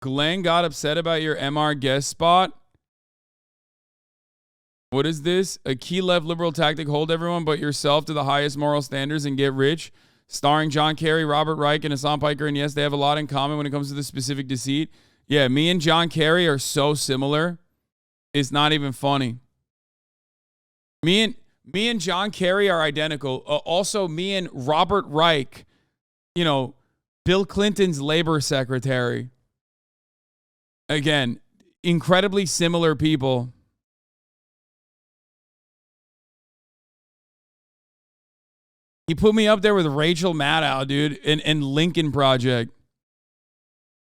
Glenn got upset about your MR guest spot. What is this? A key left liberal tactic, hold everyone but yourself to the highest moral standards and get rich. Starring John Kerry, Robert Reich, and Hasan Piker. And yes, they have a lot in common when it comes to the specific deceit. Yeah, me and John Kerry are so similar. It's not even funny. Me and John Kerry are identical. Also, me and Robert Reich, you know, Bill Clinton's labor secretary. Again, incredibly similar people. He put me up there with Rachel Maddow, dude, and Lincoln Project.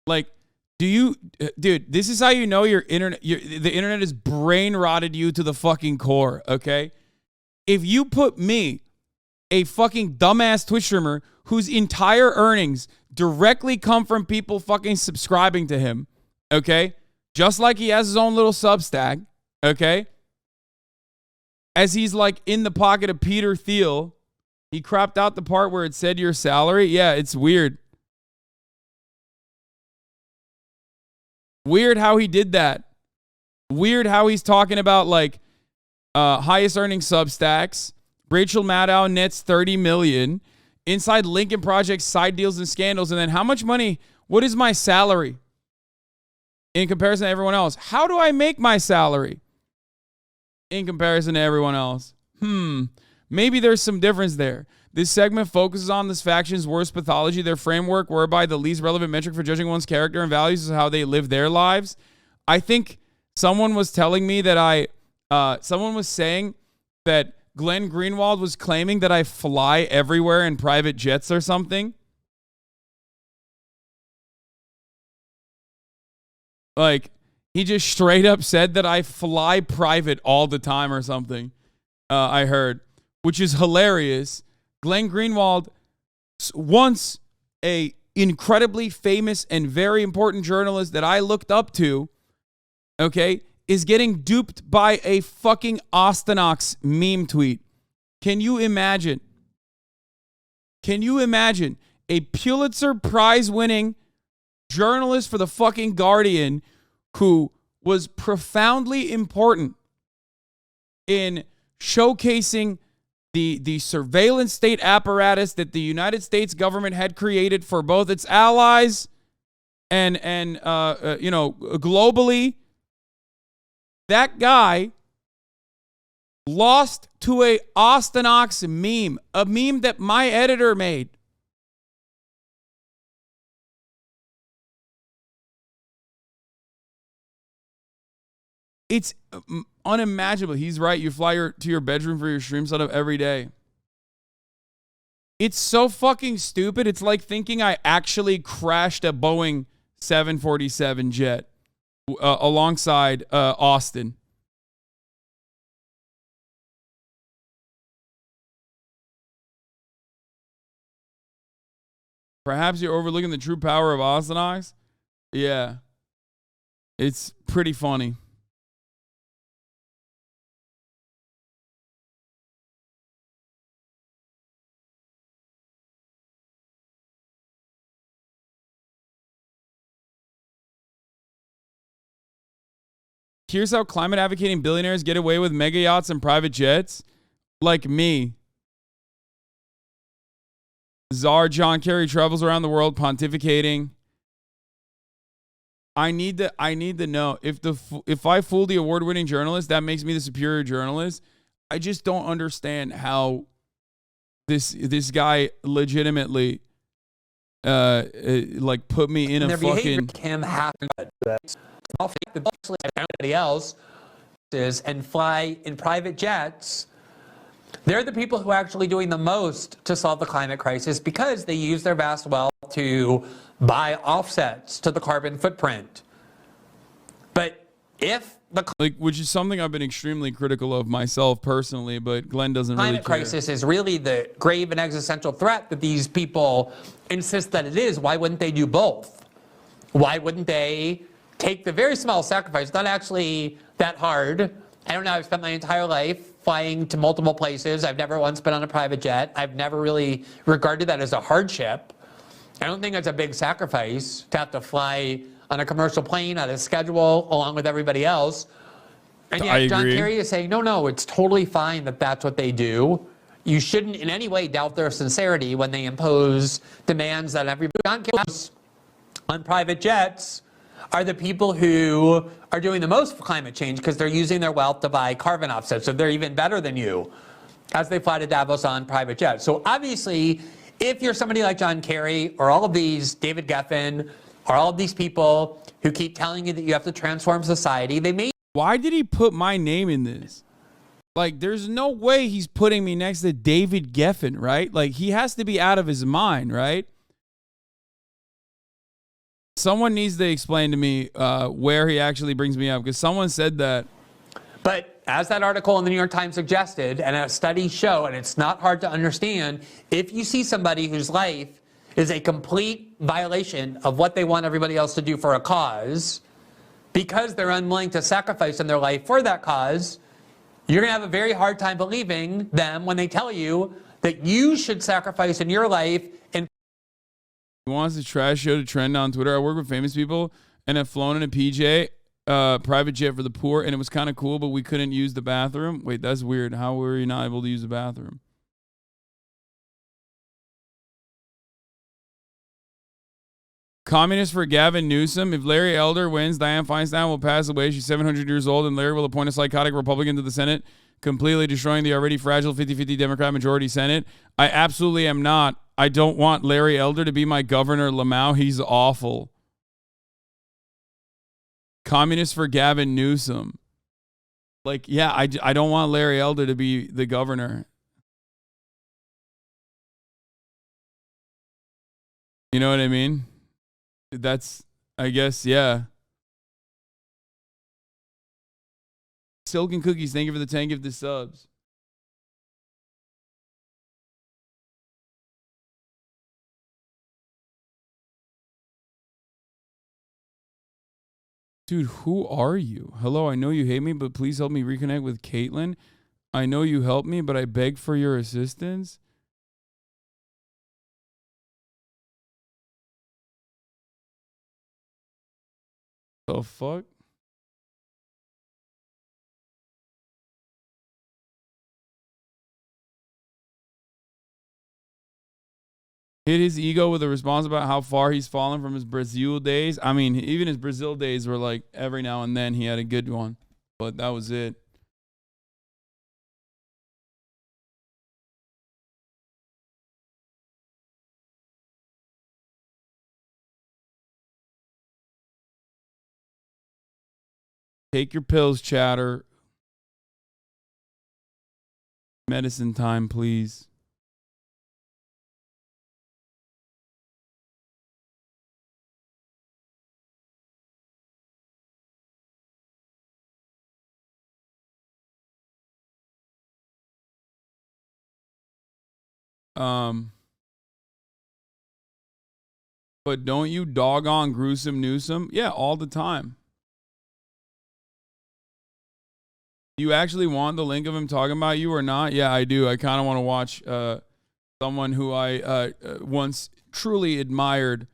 Like, dude, this is how you know the internet has brain rotted you to the fucking core, okay? If you put me, a fucking dumbass Twitch streamer whose entire earnings directly come from people fucking subscribing to him, okay? Just like he has his own little Substack, okay? As he's like in the pocket of Peter Thiel, he cropped out the part where it said your salary. Yeah, it's weird. Weird how he did that. Weird how he's talking about like highest earning Substacks. Rachel Maddow nets 30 million. Inside Lincoln Project side deals and scandals. And then how much money, what is my salary in comparison to everyone else? How do I make my salary in comparison to everyone else? Maybe there's some difference there. This segment focuses on this faction's worst pathology, their framework whereby the least relevant metric for judging one's character and values is how they live their lives. I think someone was telling me that someone was saying that Glenn Greenwald was claiming that I fly everywhere in private jets or something. Like, he just straight up said that I fly private all the time or something. I heard. Which is hilarious. Glenn Greenwald, once a incredibly famous and very important journalist that I looked up to, okay, is getting duped by a fucking Ostenox meme tweet. Can you imagine? Can you imagine a Pulitzer Prize winning journalist for the fucking Guardian who was profoundly important in showcasing the surveillance state apparatus that the United States government had created for both its allies and globally? That guy lost to a Ostenox meme, a meme that my editor made. It's unimaginable. He's right. You fly to your bedroom for your stream setup every day. It's so fucking stupid. It's like thinking I actually crashed a Boeing 747 jet alongside Austin. Perhaps you're overlooking the true power of Ostenox? Yeah. It's pretty funny. Here's how climate advocating billionaires get away with mega yachts and private jets. Like me. Czar John Kerry travels around the world pontificating. I need to know if I fool the award-winning journalist, that makes me the superior journalist. I just don't understand how this guy legitimately like put me in a fucking him happen everybody else is and fly in private jets. They're the people who are actually doing the most to solve the climate crisis because they use their vast wealth to buy offsets to the carbon footprint. But if the which is something I've been extremely critical of myself personally, but Glenn doesn't really care. Climate crisis is really the grave and existential threat that these people insist that it is. Why wouldn't they do both? Why wouldn't they take the very small sacrifice, not actually that hard? I don't know, I've spent my entire life flying to multiple places. I've never once been on a private jet. I've never really regarded that as a hardship. I don't think it's a big sacrifice to have to fly on a commercial plane, on a schedule, along with everybody else. And yet John Kerry is saying, no, it's totally fine that that's what they do. You shouldn't in any way doubt their sincerity when they impose demands that everybody. John Kerry on private jets are the people who are doing the most for climate change because they're using their wealth to buy carbon offsets. So they're even better than you as they fly to Davos on private jets. So obviously, if you're somebody like John Kerry or all of these, David Geffen, or all of these people who keep telling you that you have to transform society, they may. Why did he put my name in this? Like, there's no way he's putting me next to David Geffen, right? Like, he has to be out of his mind, right? Someone needs to explain to me where he actually brings me up, because someone said that. But as that article in the New York Times suggested, and as studies show, and it's not hard to understand, if you see somebody whose life is a complete violation of what they want everybody else to do for a cause, because they're unwilling to sacrifice in their life for that cause, you're going to have a very hard time believing them when they tell you that you should sacrifice in your life. And he wants the trash show to trend on Twitter. I work with famous people and have flown in a PJ, private jet for the poor, and it was kind of cool, but we couldn't use the bathroom. Wait, that's weird. How were you not able to use the bathroom? Communist for Gavin Newsom. If Larry Elder wins, Dianne Feinstein will pass away. She's 700 years old, and Larry will appoint a psychotic Republican to the Senate, completely destroying the already fragile 50-50 Democrat majority Senate. I absolutely am not. I don't want Larry Elder to be my governor, Lamau. He's awful. Communist for Gavin Newsom. Like, yeah, I don't want Larry Elder to be the governor. You know what I mean? That's, I guess, yeah. Silken Cookies, thank you for the 10 gifted subs. Dude, who are you? Hello, I know you hate me, but please help me reconnect with Caitlin. I know you helped me, but I beg for your assistance. The fuck? Hit his ego with a response about how far he's fallen from his Brazil days. I mean, even his Brazil days were like every now and then he had a good one, but that was it. Take your pills, chatter. Medicine time, please. But don't you dog on gruesome Newsom? Yeah, all the time. Do you actually want the link of him talking about you or not? Yeah, I do. I kind of want to watch someone who I once truly admired.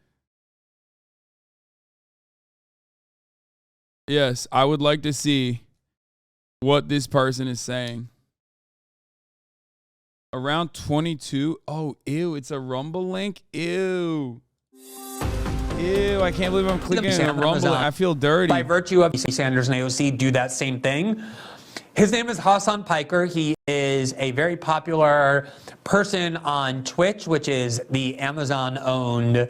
Yes, I would like to see what this person is saying. Around 22. Oh, ew, it's a Rumble link? Ew. Ew, I can't believe I'm clicking on a Rumble. I feel dirty. By virtue of Sanders and AOC do that same thing. His name is Hasan Piker. He is a very popular person on Twitch, which is the Amazon-owned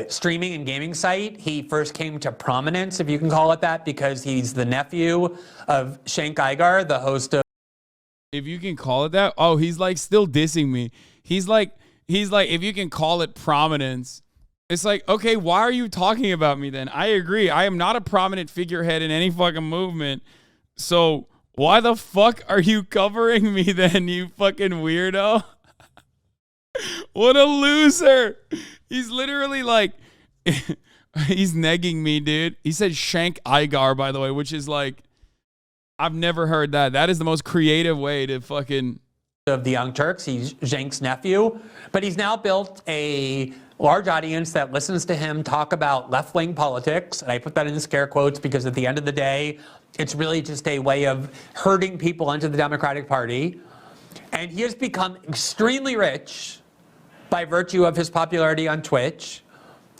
streaming and gaming site. He first came to prominence, if you can call it that, because he's the nephew of Cenk Uygur, the host of... If you can call it that? Oh, he's like still dissing me. He's like, if you can call it prominence. It's like, okay, why are you talking about me then? I agree. I am not a prominent figurehead in any fucking movement. So why the fuck are you covering me then, you fucking weirdo? What a loser. He's literally like, he's negging me, dude. He said Cenk Uygur, by the way, which is like, I've never heard that. That is the most creative way to fucking... Of the Young Turks. He's Cenk's nephew. But he's now built a large audience that listens to him talk about left-wing politics, and I put that in scare quotes because at the end of the day, it's really just a way of herding people into the Democratic Party. And he has become extremely rich by virtue of his popularity on Twitch.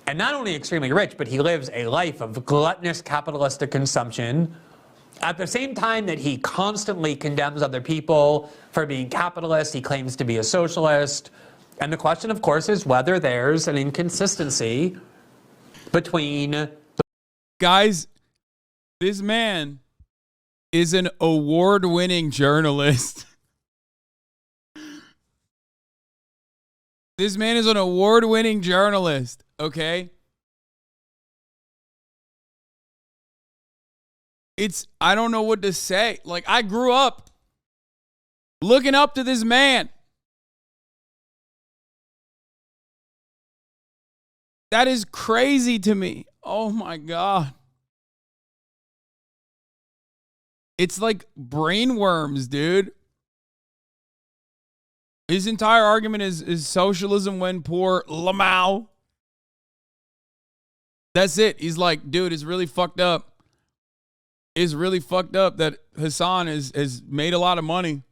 And not only extremely rich, but he lives a life of gluttonous capitalistic consumption. At the same time that he constantly condemns other people for being capitalists, he claims to be a socialist. And the question, of course, is whether there's an inconsistency between... Guys, this man is an award-winning journalist. This man is an award-winning journalist, okay? I don't know what to say. Like, I grew up looking up to this man. That is crazy to me. Oh my God. It's like brainworms, dude. His entire argument is socialism when poor, Lamau. That's it. He's like, dude, it's really fucked up. It's really fucked up that Hasan has made a lot of money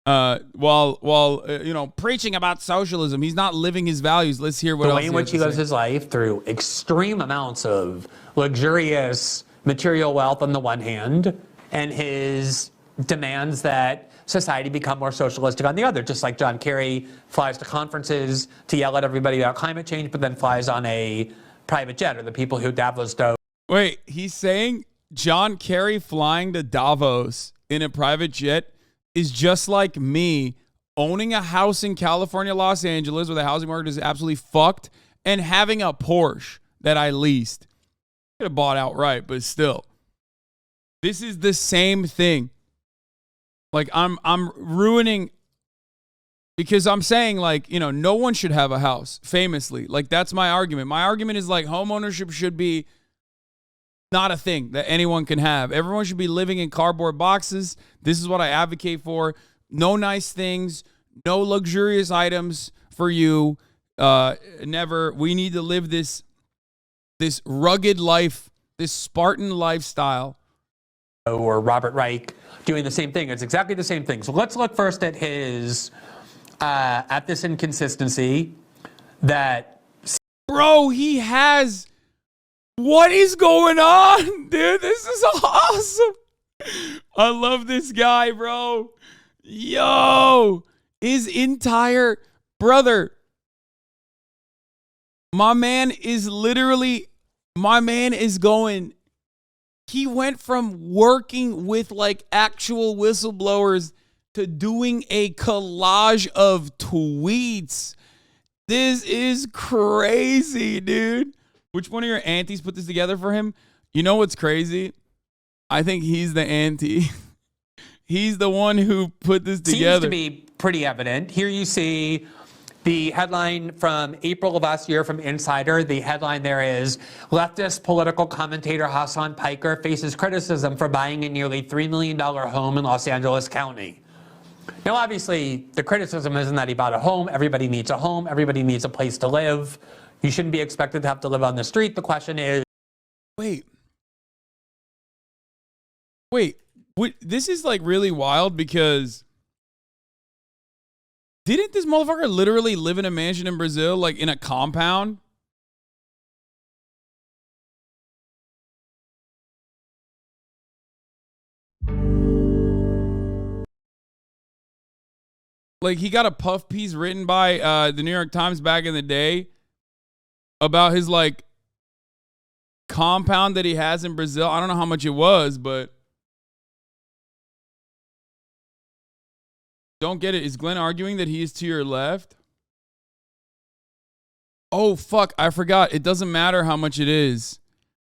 while preaching about socialism. He's not living his values. Let's hear what else. The way in which he lives his life through extreme amounts of luxurious material wealth on the one hand, and his demands that society become more socialistic on the other. Just like John Kerry flies to conferences to yell at everybody about climate change, but then flies on a private jet, or the people who Davos do. Wait, he's saying John Kerry flying to Davos in a private jet is just like me owning a house in California, Los Angeles, where the housing market is absolutely fucked, and having a Porsche that I leased. Could have bought outright, but still. This is the same thing. Like, I'm ruining, because I'm saying, like, no one should have a house, famously. Like, that's my argument. My argument is, like, home ownership should be not a thing that anyone can have. Everyone should be living in cardboard boxes. This is what I advocate for. No nice things, no luxurious items for you. Never. We need to live this rugged life, this Spartan lifestyle. Or Robert Reich doing the same thing. It's exactly the same thing. So let's look first at his at this inconsistency that... Bro, he has... What is going on, dude? This is awesome. I love this guy, bro. Yo, his entire brother. My man is going. He went from working with like actual whistleblowers to doing a collage of tweets. This is crazy, dude. Which one of your aunties put this together for him? You know what's crazy? I think he's the auntie. He's the one who put this together. Seems to be pretty evident. Here you see the headline from April of last year from Insider. The headline there is, leftist political commentator Hasan Piker faces criticism for buying a nearly $3 million home in Los Angeles County. Now, obviously, the criticism isn't that he bought a home. Everybody needs a home. Everybody needs a place to live. You shouldn't be expected to have to live on the street. The question is... Wait, this is like really wild because didn't this motherfucker literally live in a mansion in Brazil, like in a compound? Like, he got a puff piece written by the New York Times back in the day about his like compound that he has in Brazil. I don't know how much it was, but don't get it. Is Glenn arguing that he is to your left? Oh, fuck. I forgot. It doesn't matter how much it is.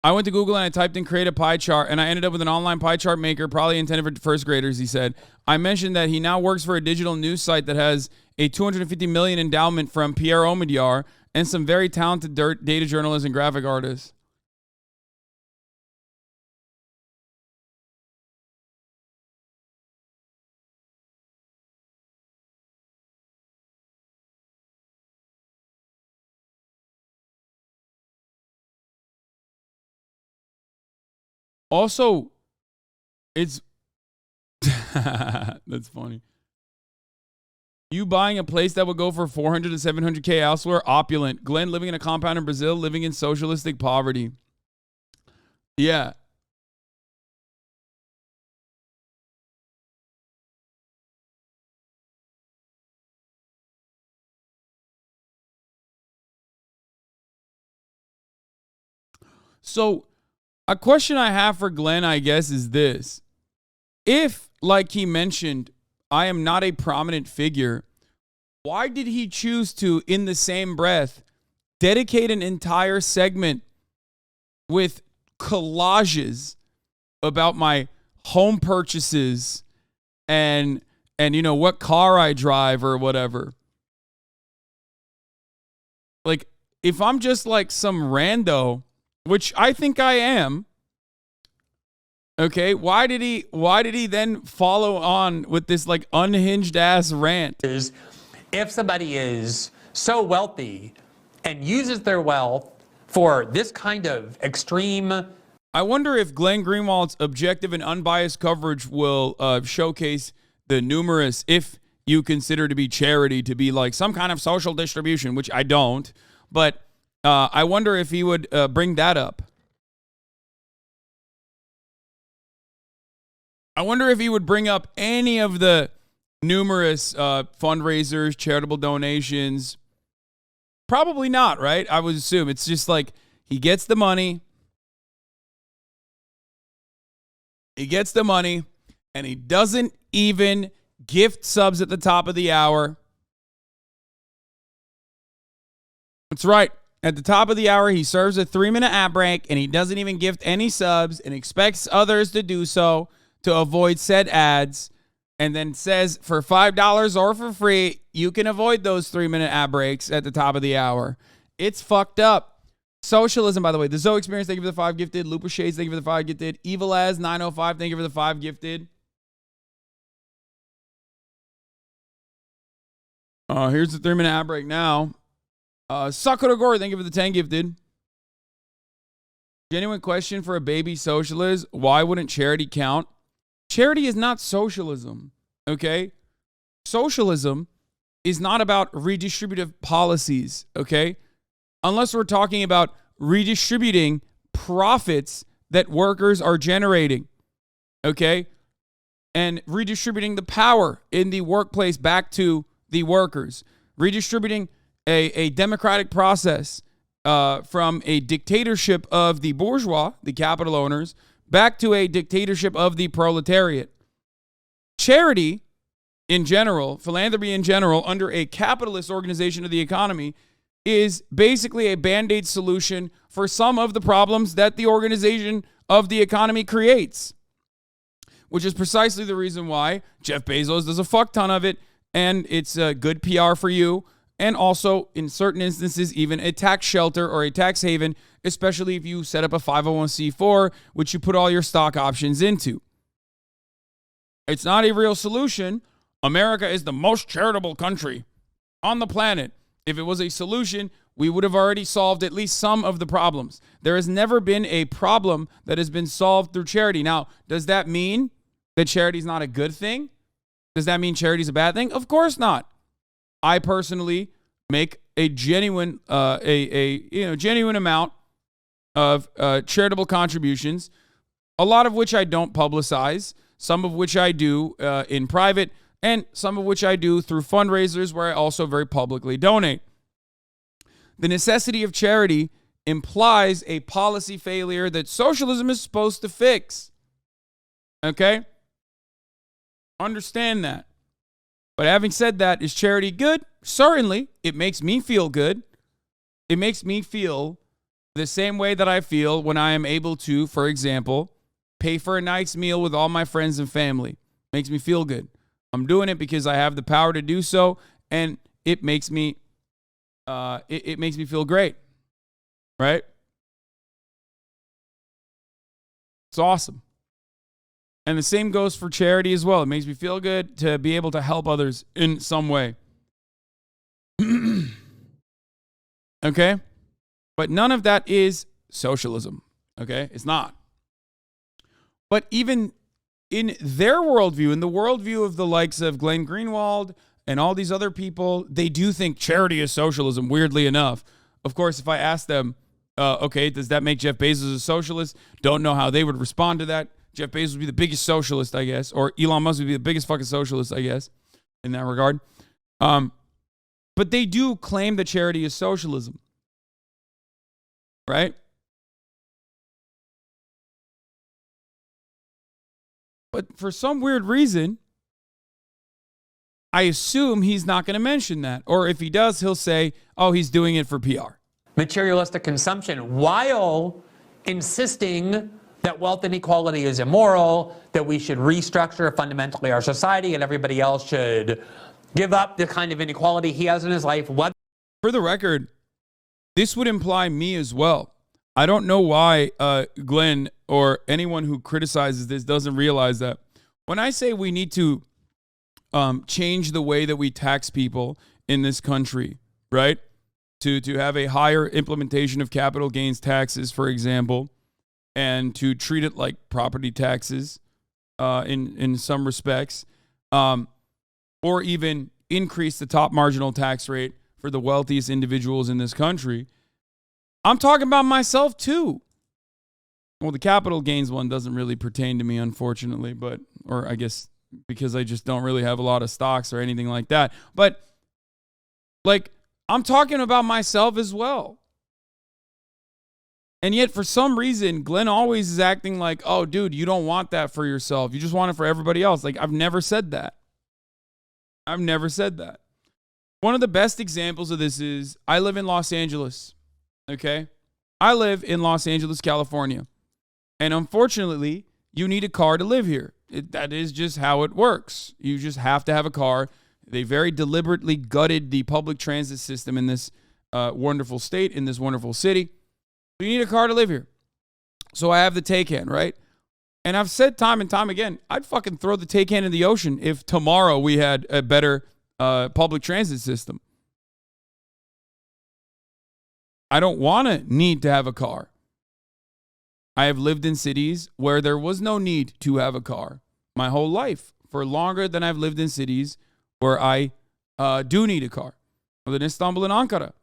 I went to Google and I typed in create a pie chart, and I ended up with an online pie chart maker, probably intended for first graders, he said. I mentioned that he now works for a digital news site that has a $250 million endowment from Pierre Omidyar and some very talented data journalists and graphic artists. Also, it's that's funny. You buying a place that would go for 400 to 700K elsewhere, opulent. Glenn living in a compound in Brazil, living in socialistic poverty. Yeah. So, a question I have for Glenn, I guess, is this. If, like he mentioned, I am not a prominent figure, why did he choose to, in the same breath, dedicate an entire segment with collages about my home purchases and what car I drive or whatever? Like, if I'm just like some rando, which I think I am, okay, why did he then follow on with this like unhinged ass rant? If somebody is so wealthy and uses their wealth for this kind of extreme. I wonder if Glenn Greenwald's objective and unbiased coverage will showcase the numerous, if you consider to be charity to be like some kind of social distribution, which I don't, but I wonder if he would bring that up. I wonder if he would bring up any of the numerous fundraisers, charitable donations. Probably not, right? I would assume it's just like he gets the money. He gets the money, and he doesn't even gift subs at the top of the hour. That's right. At the top of the hour, he serves a 3-minute ad break, and he doesn't even gift any subs and expects others to do so to avoid said ads, and then says for $5 or for free, you can avoid those 3-minute ad breaks at the top of the hour. It's fucked up. Socialism, by the way. The Zoe Experience, thank you for the 5 gifted. Lupus Shades, thank you for the 5 gifted. Evil as 905, thank you for the 5 gifted. Here's the 3-minute ad break now. Sakura Gore, thank you for the 10 gifted. Genuine question for a baby socialist. Why wouldn't charity count? Charity is not socialism, okay? Socialism is not about redistributive policies, okay? Unless we're talking about redistributing profits that workers are generating, okay? And redistributing the power in the workplace back to the workers. Redistributing a democratic process from a dictatorship of the bourgeois, the capital owners, back to a dictatorship of the proletariat. Charity in general, philanthropy in general, under a capitalist organization of the economy is basically a Band-Aid solution for some of the problems that the organization of the economy creates, which is precisely the reason why Jeff Bezos does a fuck ton of it, and it's a good PR for you, and also, in certain instances, even a tax shelter or a tax haven, especially if you set up a 501c4, which you put all your stock options into. It's not a real solution. America is the most charitable country on the planet. If it was a solution, we would have already solved at least some of the problems. There has never been a problem that has been solved through charity. Now, does that mean that charity is not a good thing? Does that mean charity is a bad thing? Of course not. I personally make a genuine, genuine amount of charitable contributions, a lot of which I don't publicize, some of which I do in private, and some of which I do through fundraisers where I also very publicly donate. The necessity of charity implies a policy failure that socialism is supposed to fix. Okay? Understand that. But having said that, is charity good? Certainly. It makes me feel good. It makes me feel the same way that I feel when I am able to, for example, pay for a nice meal with all my friends and family. Makes me feel good. I'm doing it because I have the power to do so, and it makes me it makes me feel great. Right? It's awesome. And the same goes for charity as well. It makes me feel good to be able to help others in some way. Okay? But none of that is socialism. Okay? It's not. But even in their worldview, in the worldview of the likes of Glenn Greenwald and all these other people, they do think charity is socialism, weirdly enough. Of course, if I ask them, okay, does that make Jeff Bezos a socialist? Don't know how they would respond to that. Jeff Bezos would be the biggest socialist, I guess, or Elon Musk would be the biggest fucking socialist, I guess, in that regard. But they do claim that charity is socialism, right? But for some weird reason, I assume he's not going to mention that. Or if he does, he'll say, oh, he's doing it for PR. Materialistic consumption, while insisting that wealth inequality is immoral, that we should restructure fundamentally our society, and everybody else should give up the kind of inequality he has in his life. For the record, this would imply me as well. I don't know why Glenn or anyone who criticizes this doesn't realize that. When I say we need to change the way that we tax people in this country, right? To have a higher implementation of capital gains taxes, for example, and to treat it like property taxes in some respects, or even increase the top marginal tax rate for the wealthiest individuals in this country. I'm talking about myself too. Well, the capital gains one doesn't really pertain to me, unfortunately, or I guess because I just don't really have a lot of stocks or anything like that. But like, I'm talking about myself as well. And yet, for some reason, Glenn always is acting like, oh, dude, you don't want that for yourself. You just want it for everybody else. Like, I've never said that. I've never said that. One of the best examples of this is I live in Los Angeles, okay? I live in Los Angeles, California. And unfortunately, you need a car to live here. That is just how it works. You just have to have a car. They very deliberately gutted the public transit system in this wonderful state, in this wonderful city. You need a car to live here. So I have the Taycan, right? And I've said time and time again, I'd fucking throw the Taycan in the ocean if tomorrow we had a better public transit system. I don't want to need to have a car. I have lived in cities where there was no need to have a car my whole life, for longer than I've lived in cities where I do need a car. I lived in Istanbul and Ankara.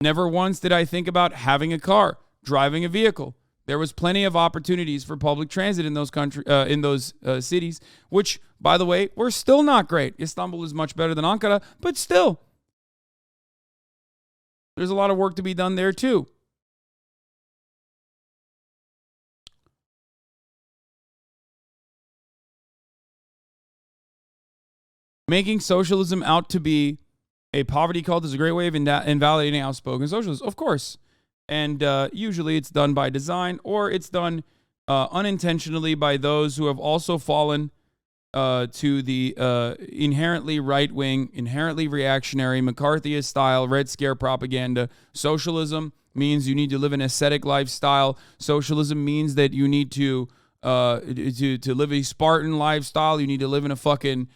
Never once did I think about having a car, driving a vehicle. There was plenty of opportunities for public transit in those cities, which, by the way, were still not great. Istanbul is much better than Ankara, but still, there's a lot of work to be done there too. Making socialism out to be a poverty cult is a great way of invalidating outspoken socialists, of course. And usually it's done by design, or it's done unintentionally by those who have also fallen to the inherently right-wing, inherently reactionary, McCarthyist-style Red Scare propaganda. Socialism means you need to live an ascetic lifestyle. Socialism means that you need to live a Spartan lifestyle. You need to live in a fucking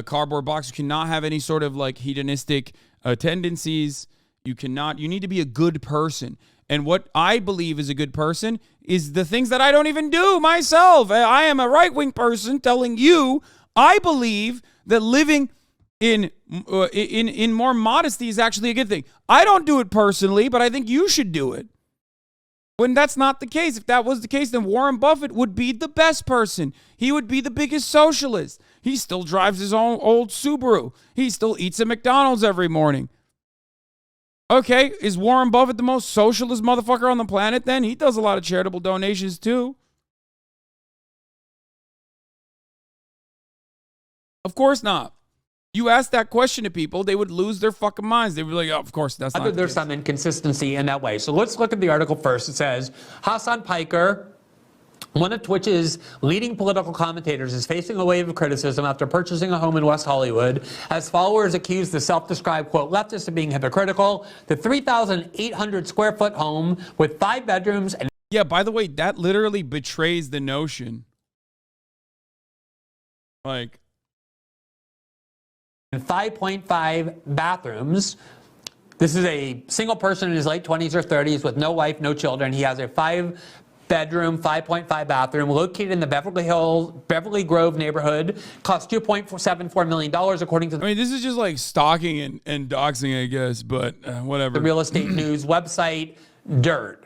cardboard box. You cannot have any sort of like hedonistic tendencies. You need to be a good person. And what I believe is a good person is the things that I don't even do myself. I am a right-wing person telling you I believe that living in more modesty is actually a good thing. I don't do it personally, but I think you should do it. When that's not the case, if that was the case, then Warren Buffett would be the best person. He would be the biggest socialist. He still drives his own old Subaru. He still eats at McDonald's every morning. Okay, is Warren Buffett the most socialist motherfucker on the planet then? He does a lot of charitable donations too. Of course not. You ask that question to people, they would lose their fucking minds. They would be like, oh, of course, that's not the case. There's some inconsistency in that way. So let's look at the article first. It says, Hasan Piker, one of Twitch's leading political commentators, is facing a wave of criticism after purchasing a home in West Hollywood, as followers accuse the self-described, quote, leftist of being hypocritical. The 3,800 square foot home with 5 bedrooms and... Yeah, by the way, that literally betrays the notion. Like... 5.5 bathrooms. This is a single person in his late 20s or 30s with no wife, no children. He has a 5 bedroom, 5.5 bathroom, located in the Beverly Grove neighborhood. Cost $2.74 million, according to I mean, this is just like stalking and doxing, I guess, but whatever. the real estate news website, Dirt.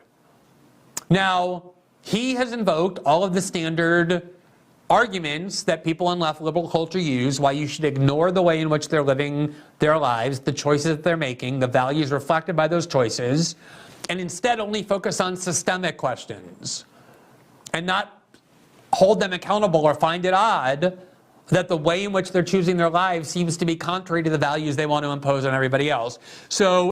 Now, he has invoked all of the standard arguments that people in left liberal culture use, why you should ignore the way in which they're living their lives, the choices that they're making, the values reflected by those choices, and instead only focus on systemic questions and not hold them accountable or find it odd that the way in which they're choosing their lives seems to be contrary to the values they want to impose on everybody else. So,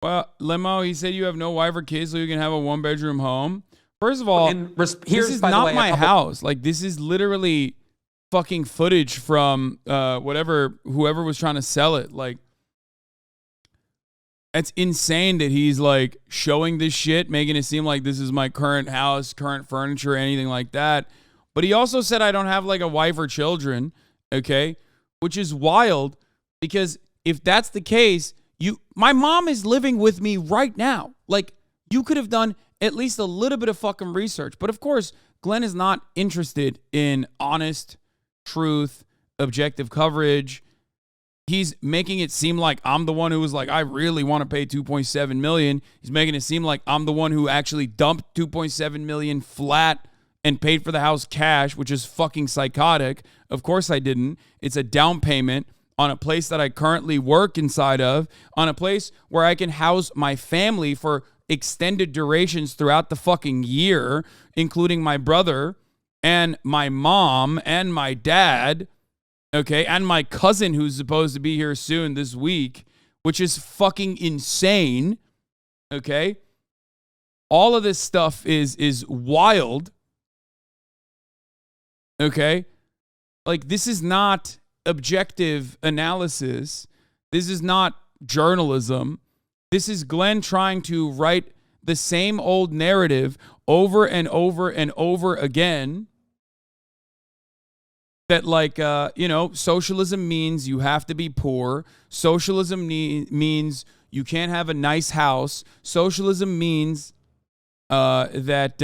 well, Lemo, he said you have no wife or kids, so you can have a one-bedroom home. First of all, this is not my house. Like, this is literally fucking footage from whoever was trying to sell it. Like, it's insane that he's like showing this shit, making it seem like this is my current house, current furniture, anything like that. But he also said I don't have like a wife or children, okay? Which is wild, because if that's the case, my mom is living with me right now. Like, you could have done at least a little bit of fucking research. But of course, Glenn is not interested in honest, truth, objective coverage. He's making it seem like I'm the one who was like, I really want to pay $2.7 million. He's making it seem like I'm the one who actually dumped $2.7 million flat and paid for the house cash, which is fucking psychotic. Of course I didn't. It's a down payment on a place that I currently work inside of, on a place where I can house my family for extended durations throughout the fucking year, including my brother and my mom and my dad, okay, and my cousin who's supposed to be here soon this week, which is fucking insane, okay? All of this stuff is wild, okay? Like, this is not objective analysis. This is not journalism. This is Glenn trying to write the same old narrative over and over and over again. That, like, socialism means you have to be poor. Socialism means you can't have a nice house. Socialism means that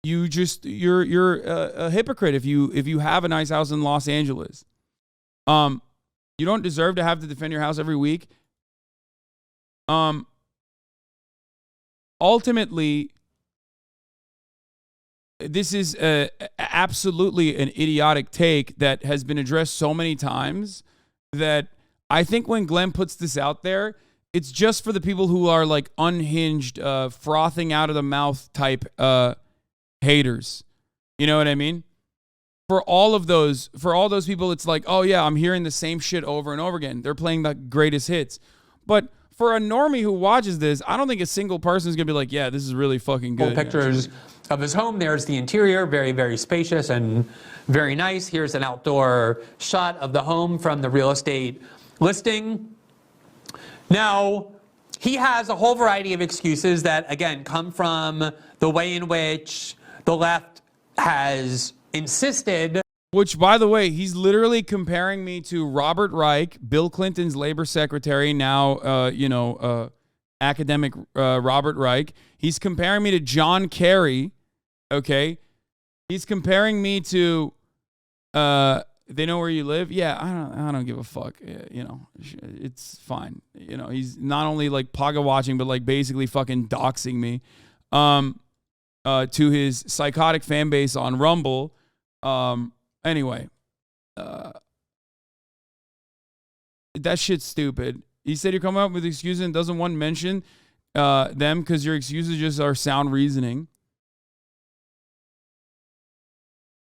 you're a hypocrite if you have a nice house in Los Angeles. You don't deserve to have to defend your house every week. Ultimately, this is absolutely an idiotic take that has been addressed so many times that I think when Glenn puts this out there, it's just for the people who are like unhinged, frothing out of the mouth type haters. You know what I mean? For all those people, it's like, oh yeah, I'm hearing the same shit over and over again. They're playing the greatest hits. But for a normie who watches this, I don't think a single person is going to be like, yeah, this is really fucking good. Pictures of his home. There's the interior, very, very spacious and very nice. Here's an outdoor shot of the home from the real estate listing. Now, he has a whole variety of excuses that, again, come from the way in which the left has insisted. Which, by the way, he's literally comparing me to Robert Reich, Bill Clinton's labor secretary, now, academic Robert Reich. He's comparing me to John Kerry, okay? He's comparing me to, they know where you live? Yeah, I don't give a fuck. It's fine. He's not only, like, paga watching, but, like, basically fucking doxing me to his psychotic fan base on Rumble. Anyway, that shit's stupid. He said you're coming up with excuses and doesn't want to mention them because your excuses just are sound reasoning.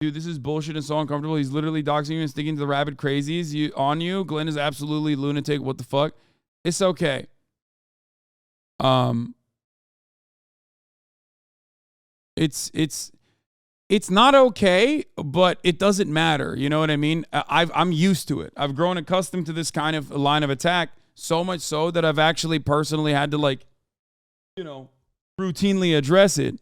Dude, this is bullshit and so uncomfortable. He's literally doxing you and sticking to the rabid crazies on you. Glenn is absolutely lunatic. What the fuck? It's okay. It's not okay, but it doesn't matter. You know what I mean? I'm used to it. I've grown accustomed to this kind of line of attack, so much so that I've actually personally had to, routinely address it.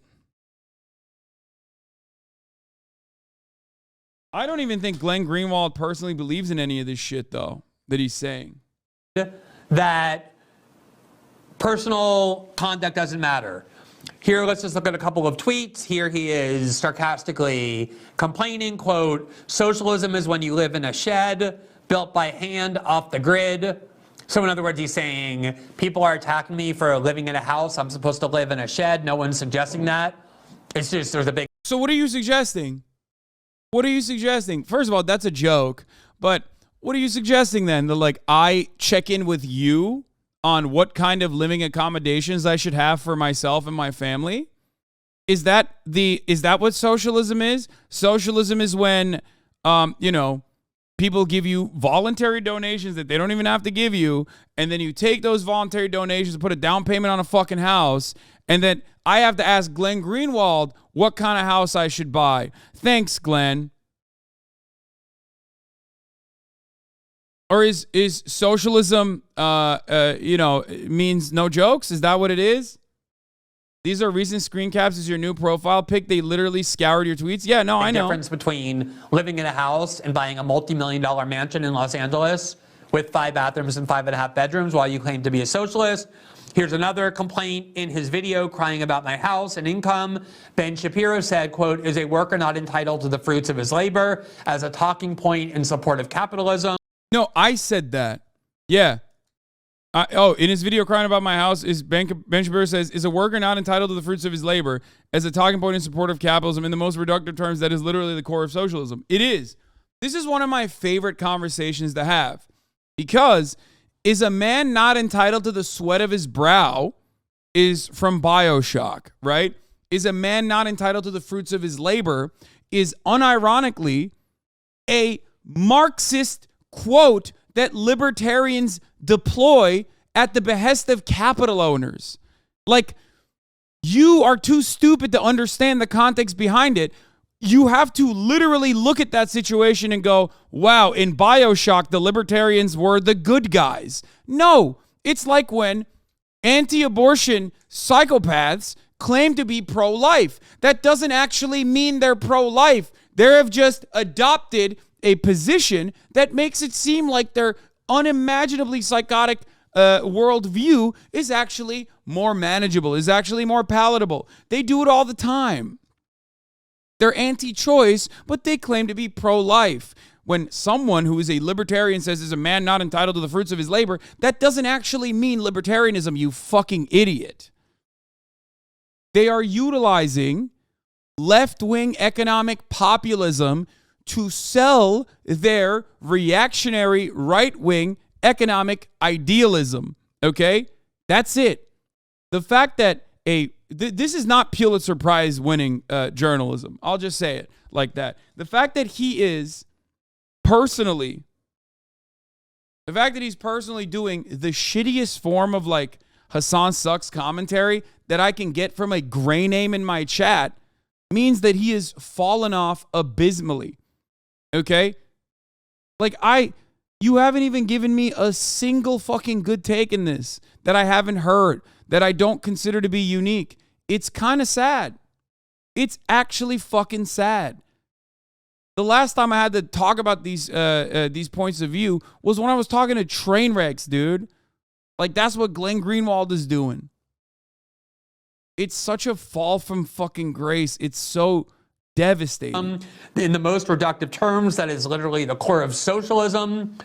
I don't even think Glenn Greenwald personally believes in any of this shit, though, that he's saying. That personal conduct doesn't matter. Here, let's just look at a couple of tweets. Here he is sarcastically complaining, quote, socialism is when you live in a shed built by hand off the grid. So in other words, he's saying, people are attacking me for living in a house. I'm supposed to live in a shed. No one's suggesting that. It's just, there's a big... So what are you suggesting? What are you suggesting? First of all, that's a joke. But what are you suggesting then? That like I check in with you on what kind of living accommodations I should have for myself and my family? Is that what socialism is? Socialism is when, people give you voluntary donations that they don't even have to give you, and then you take those voluntary donations and put a down payment on a fucking house, and then I have to ask Glenn Greenwald what kind of house I should buy. Thanks, Glenn. Or is socialism, means no jokes? Is that what it is? These are recent screen caps as your new profile pic. They literally scoured your tweets. Yeah, no, I know. The difference between living in a house and buying a multi-million-dollar mansion in Los Angeles with 5 bathrooms and 5.5 bedrooms while you claim to be a socialist. Here's another complaint in his video crying about my house and income. Ben Shapiro said, quote, is a worker not entitled to the fruits of his labor as a talking point in support of capitalism? No, I said that. Yeah. In his video crying about my house, Ben Shapiro says, is a worker not entitled to the fruits of his labor as a talking point in support of capitalism? In the most reductive terms, that is literally the core of socialism. It is. This is one of my favorite conversations to have, because is a man not entitled to the sweat of his brow is from BioShock, right? Is a man not entitled to the fruits of his labor is unironically a Marxist quote that libertarians deploy at the behest of capital owners. Like, you are too stupid to understand the context behind it. You have to literally look at that situation and go, wow, in BioShock, the libertarians were the good guys. No, it's like when anti-abortion psychopaths claim to be pro-life. That doesn't actually mean they're pro-life. They have just adopted a position that makes it seem like their unimaginably psychotic worldview is actually more manageable, is actually more palatable. They do it all the time. They're anti-choice, but they claim to be pro-life. When someone who is a libertarian says is a man not entitled to the fruits of his labor, that doesn't actually mean libertarianism, you fucking idiot. They are utilizing left-wing economic populism to sell their reactionary right-wing economic idealism, okay? That's it. The fact that this is not Pulitzer Prize winning journalism. I'll just say it like that. The fact that he's personally doing the shittiest form of like Hasan sucks commentary that I can get from a gray name in my chat means that he has fallen off abysmally. Okay? Like you haven't even given me a single fucking good take in this that I haven't heard, that I don't consider to be unique. It's kind of sad. It's actually fucking sad. The last time I had to talk about these points of view was when I was talking to Trainwrecks, dude. Like, that's what Glenn Greenwald is doing. It's such a fall from fucking grace. It's so devastating. In the most reductive terms, that is literally the core of socialism.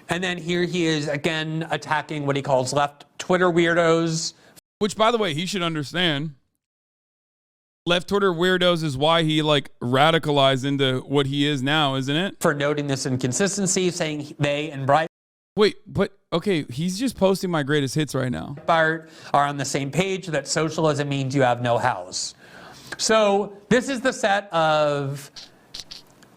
And then here he is again attacking what he calls left Twitter weirdos. Which, by the way, he should understand. Left Twitter weirdos is why he like radicalized into what he is now, isn't it? For noting this inconsistency, saying they and Breitbart. Wait, but okay, he's just posting my greatest hits right now. Are on the same page, that socialism means you have no house. So this is the set of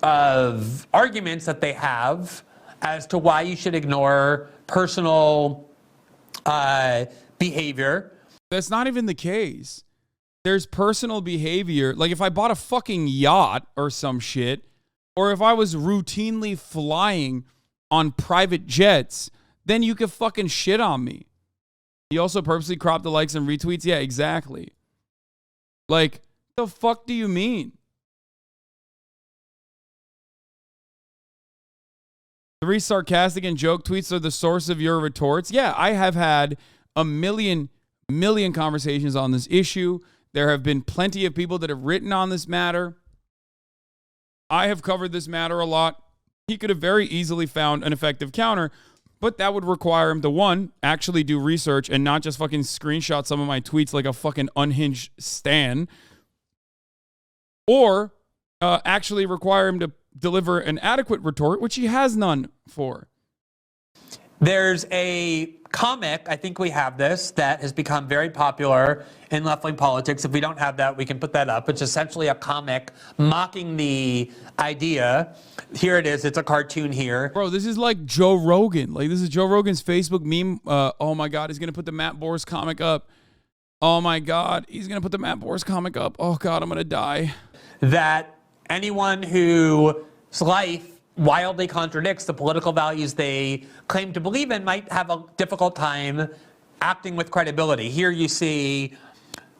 arguments that they have as to why you should ignore personal behavior. That's not even the case. There's personal behavior. Like if I bought a fucking yacht or some shit, or if I was routinely flying on private jets, then you could fucking shit on me. He also purposely cropped the likes and retweets. Yeah, exactly. Like, the fuck do you mean? 3 sarcastic and joke tweets are the source of your retorts. Yeah, I have had a million conversations on this issue. There have been plenty of people that have written on this matter. I have covered this matter a lot. He could have very easily found an effective counter, but that would require him to, one, actually do research and not just fucking screenshot some of my tweets like a fucking unhinged stan, or actually require him to deliver an adequate retort, which he has none for. There's a comic, I think we have this, that has become very popular in left-wing politics. If we don't have that, we can put that up. It's essentially a comic mocking the idea. Here it is. It's a cartoon here. Bro, this is like Joe Rogan. Like, this is Joe Rogan's Facebook meme. Oh, my God. He's going to put the Matt Boris comic up. Oh, my God. He's going to put the Matt Boris comic up. Oh, God, I'm going to die. That anyone whose life wildly contradicts the political values they claim to believe in might have a difficult time acting with credibility. Here you see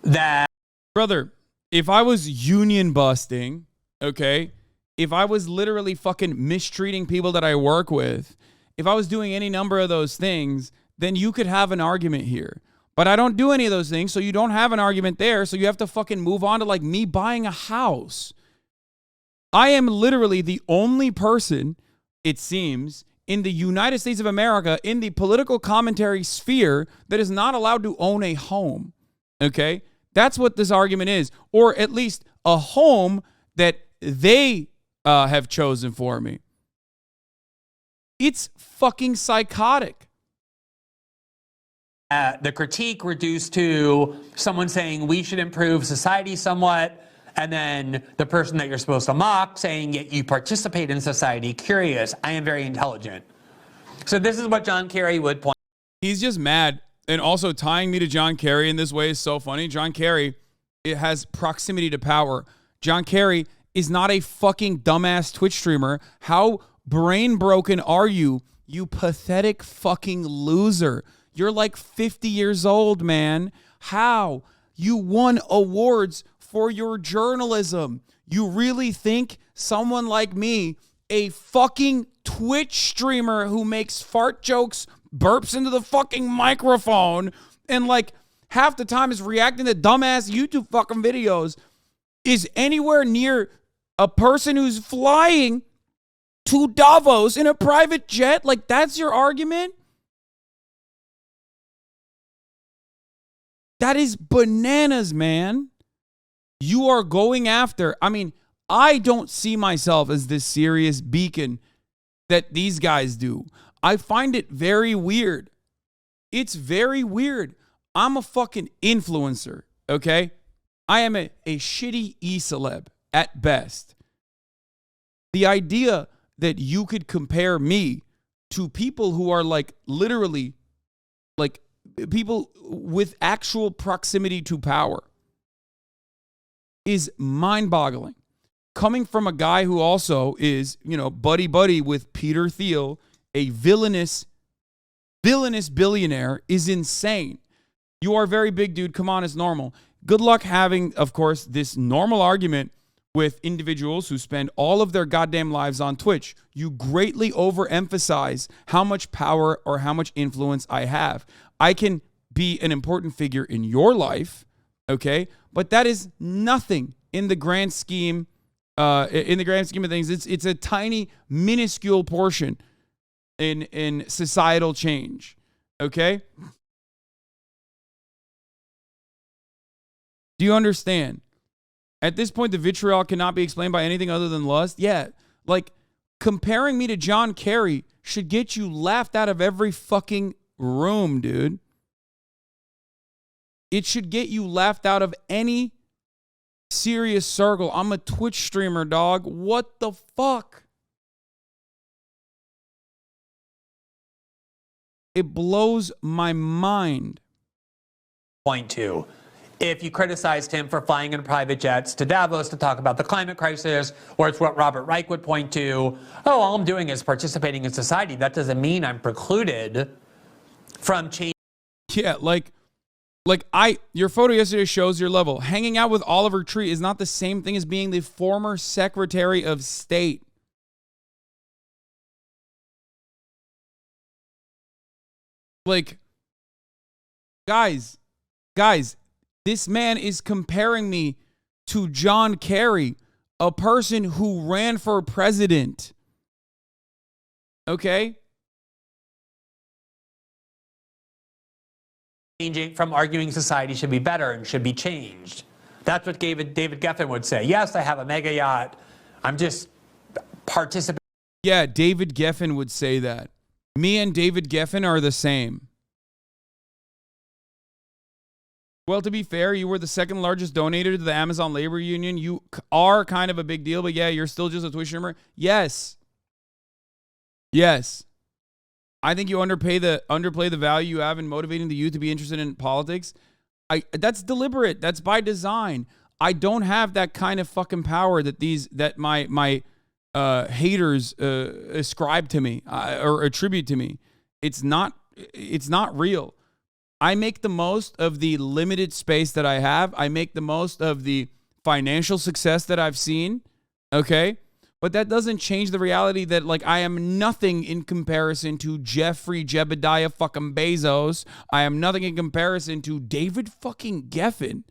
that. Brother, if I was union busting, okay, if I was literally fucking mistreating people that I work with, if I was doing any number of those things, then you could have an argument here. But I don't do any of those things, so you don't have an argument there, so you have to fucking move on to like me buying a house. I am literally the only person, it seems, in the United States of America, in the political commentary sphere, that is not allowed to own a home. Okay? That's what this argument is. Or at least a home that they have chosen for me. It's fucking psychotic. The critique reduced to someone saying we should improve society somewhat, and then the person that you're supposed to mock saying, yet you participate in society, curious, I am very intelligent. So this is what John Kerry would point. He's just mad. And also tying me to John Kerry in this way is so funny. John Kerry, it has proximity to power. John Kerry is not a fucking dumbass Twitch streamer. How brain broken are you, you pathetic fucking loser? You're like 50 years old, man. How? You won awards for your journalism. You really think someone like me, a fucking Twitch streamer who makes fart jokes, burps into the fucking microphone, and like half the time is reacting to dumbass YouTube fucking videos, is anywhere near a person who's flying to Davos in a private jet? Like, that's your argument? That is bananas, man. You are going after, I mean, I don't see myself as this serious beacon that these guys do. I find it very weird. It's very weird. I'm a fucking influencer, okay? I am a shitty e-celeb at best. The idea that you could compare me to people who are like literally like people with actual proximity to power is mind-boggling. Coming from a guy who also is, you know, buddy with Peter Thiel, a villainous billionaire, is insane. You are very big, dude. Come on, it's normal. Good luck having, of course, this normal argument with individuals who spend all of their goddamn lives on Twitch. You greatly overemphasize how much power or how much influence I have. I can be an important figure in your life, okay? But that is nothing in the grand scheme. In the grand scheme of things, it's a tiny, minuscule portion in societal change. Okay? Do you understand? At this point, the vitriol cannot be explained by anything other than lust. Yeah, like comparing me to John Kerry should get you laughed out of every fucking room, dude. It should get you laughed out of any serious circle. I'm a Twitch streamer, dog. What the fuck? It blows my mind. Point two. If you criticized him for flying in private jets to Davos to talk about the climate crisis, or it's what Robert Reich would point to, oh, all I'm doing is participating in society. That doesn't mean I'm precluded from changing. Yeah, your photo yesterday shows your level. Hanging out with Oliver Tree is not the same thing as being the former Secretary of State. Like, guys, This man is comparing me to John Kerry, a person who ran for president. Okay? Changing from arguing society should be better and should be changed. That's what David Geffen would say. Yes, I have a mega yacht. I'm just participating. Yeah, David Geffen would say that. Me and David Geffen are the same. Well, to be fair, you were the second largest donator to the Amazon Labor Union. You are kind of a big deal, but yeah, you're still just a Twitch streamer. Yes. Yes. I think you underplay the value you have in motivating the youth to be interested in politics. That's deliberate. That's by design. I don't have that kind of fucking power that my haters ascribe to me or attribute to me. It's not real. I make the most of the limited space that I have. I make the most of the financial success that I've seen. Okay? But that doesn't change the reality that, like, I am nothing in comparison to Jeffrey Jebediah fucking Bezos. I am nothing in comparison to David fucking Geffen.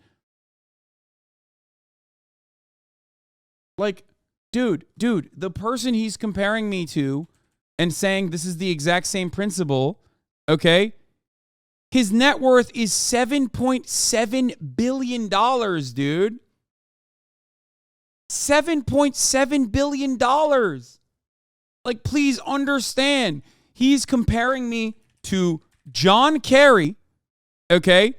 Like, dude, the person he's comparing me to and saying this is the exact same principle, okay? His net worth is $7.7 billion, dude. $7.7 billion. Like, please understand. He's comparing me to John Kerry, okay?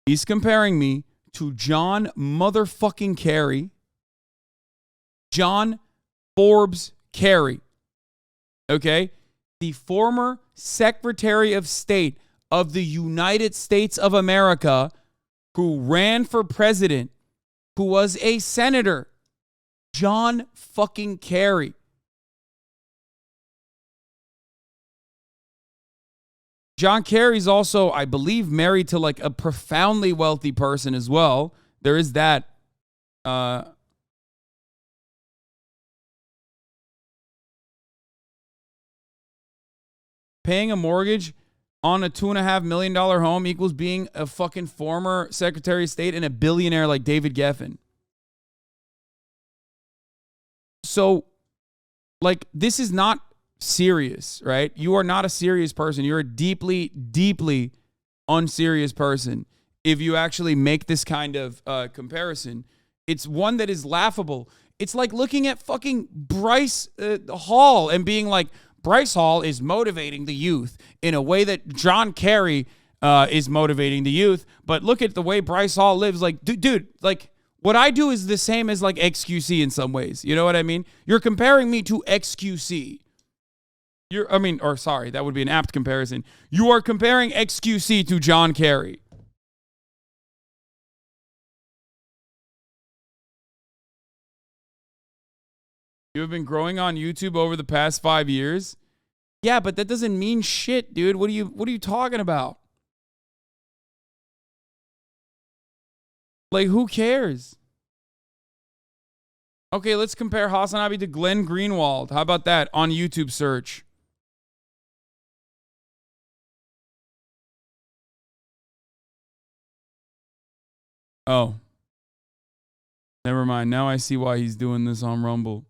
He's comparing me to John motherfucking Kerry. John Forbes Kerry. Okay? The former Secretary of State of the United States of America who ran for president, who was a senator, John fucking Kerry. John Kerry's also, I believe, married to like a profoundly wealthy person as well. There is that. Paying a mortgage on a $2.5 million home equals being a fucking former Secretary of State and a billionaire like David Geffen. So, like, this is not serious, right? You are not a serious person. You're a deeply, deeply unserious person if you actually make this kind of comparison. It's one that is laughable. It's like looking at fucking Bryce Hall and being like, Bryce Hall is motivating the youth in a way that John Kerry is motivating the youth. But look at the way Bryce Hall lives. Like, dude, like, what I do is the same as like XQC in some ways. You know what I mean? You're comparing me to XQC. That would be an apt comparison. You are comparing XQC to John Kerry. You have been growing on YouTube over the past 5 years? Yeah, but that doesn't mean shit, dude. What are you talking about? Like, who cares? Okay, let's compare Hasanabi to Glenn Greenwald. How about that on YouTube search? Oh. Never mind. Now I see why he's doing this on Rumble.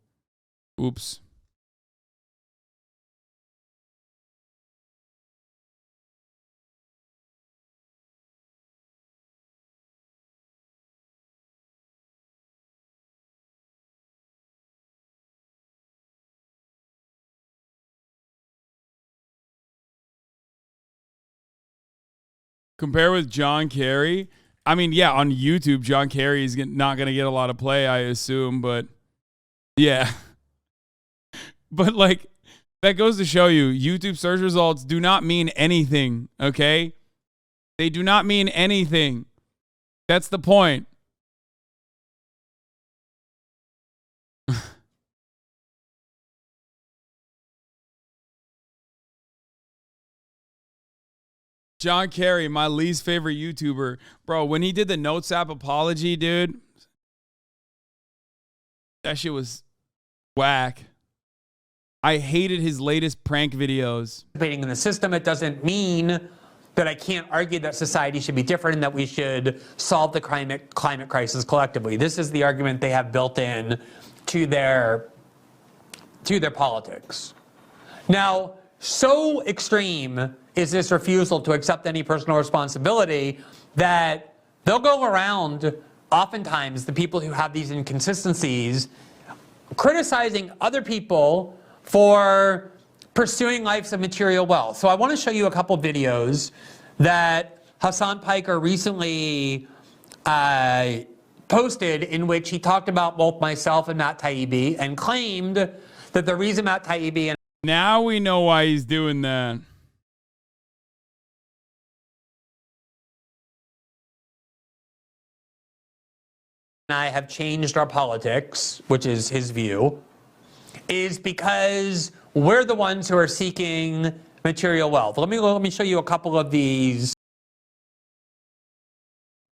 Oops. Compare with John Kerry. I mean, yeah, on YouTube, John Kerry is not going to get a lot of play, I assume, but yeah. But like, that goes to show you, YouTube search results do not mean anything, okay? They do not mean anything. That's the point. John Kerry, my least favorite YouTuber. Bro, when he did the Notes app apology, dude, that shit was whack. I hated his latest prank videos. In the system, it doesn't mean that I can't argue that society should be different and that we should solve the climate crisis collectively. This is the argument they have built in to their politics. Now, so extreme is this refusal to accept any personal responsibility that they'll go around, oftentimes, the people who have these inconsistencies, criticizing other people for pursuing lives of material wealth. So I want to show you a couple videos that Hasan Piker recently posted in which he talked about both myself and Matt Taibbi and claimed that the reason Matt Taibbi and Now we know why he's doing that. I have changed our politics, which is his view, is because we're the ones who are seeking material wealth. Let me show you a couple of these.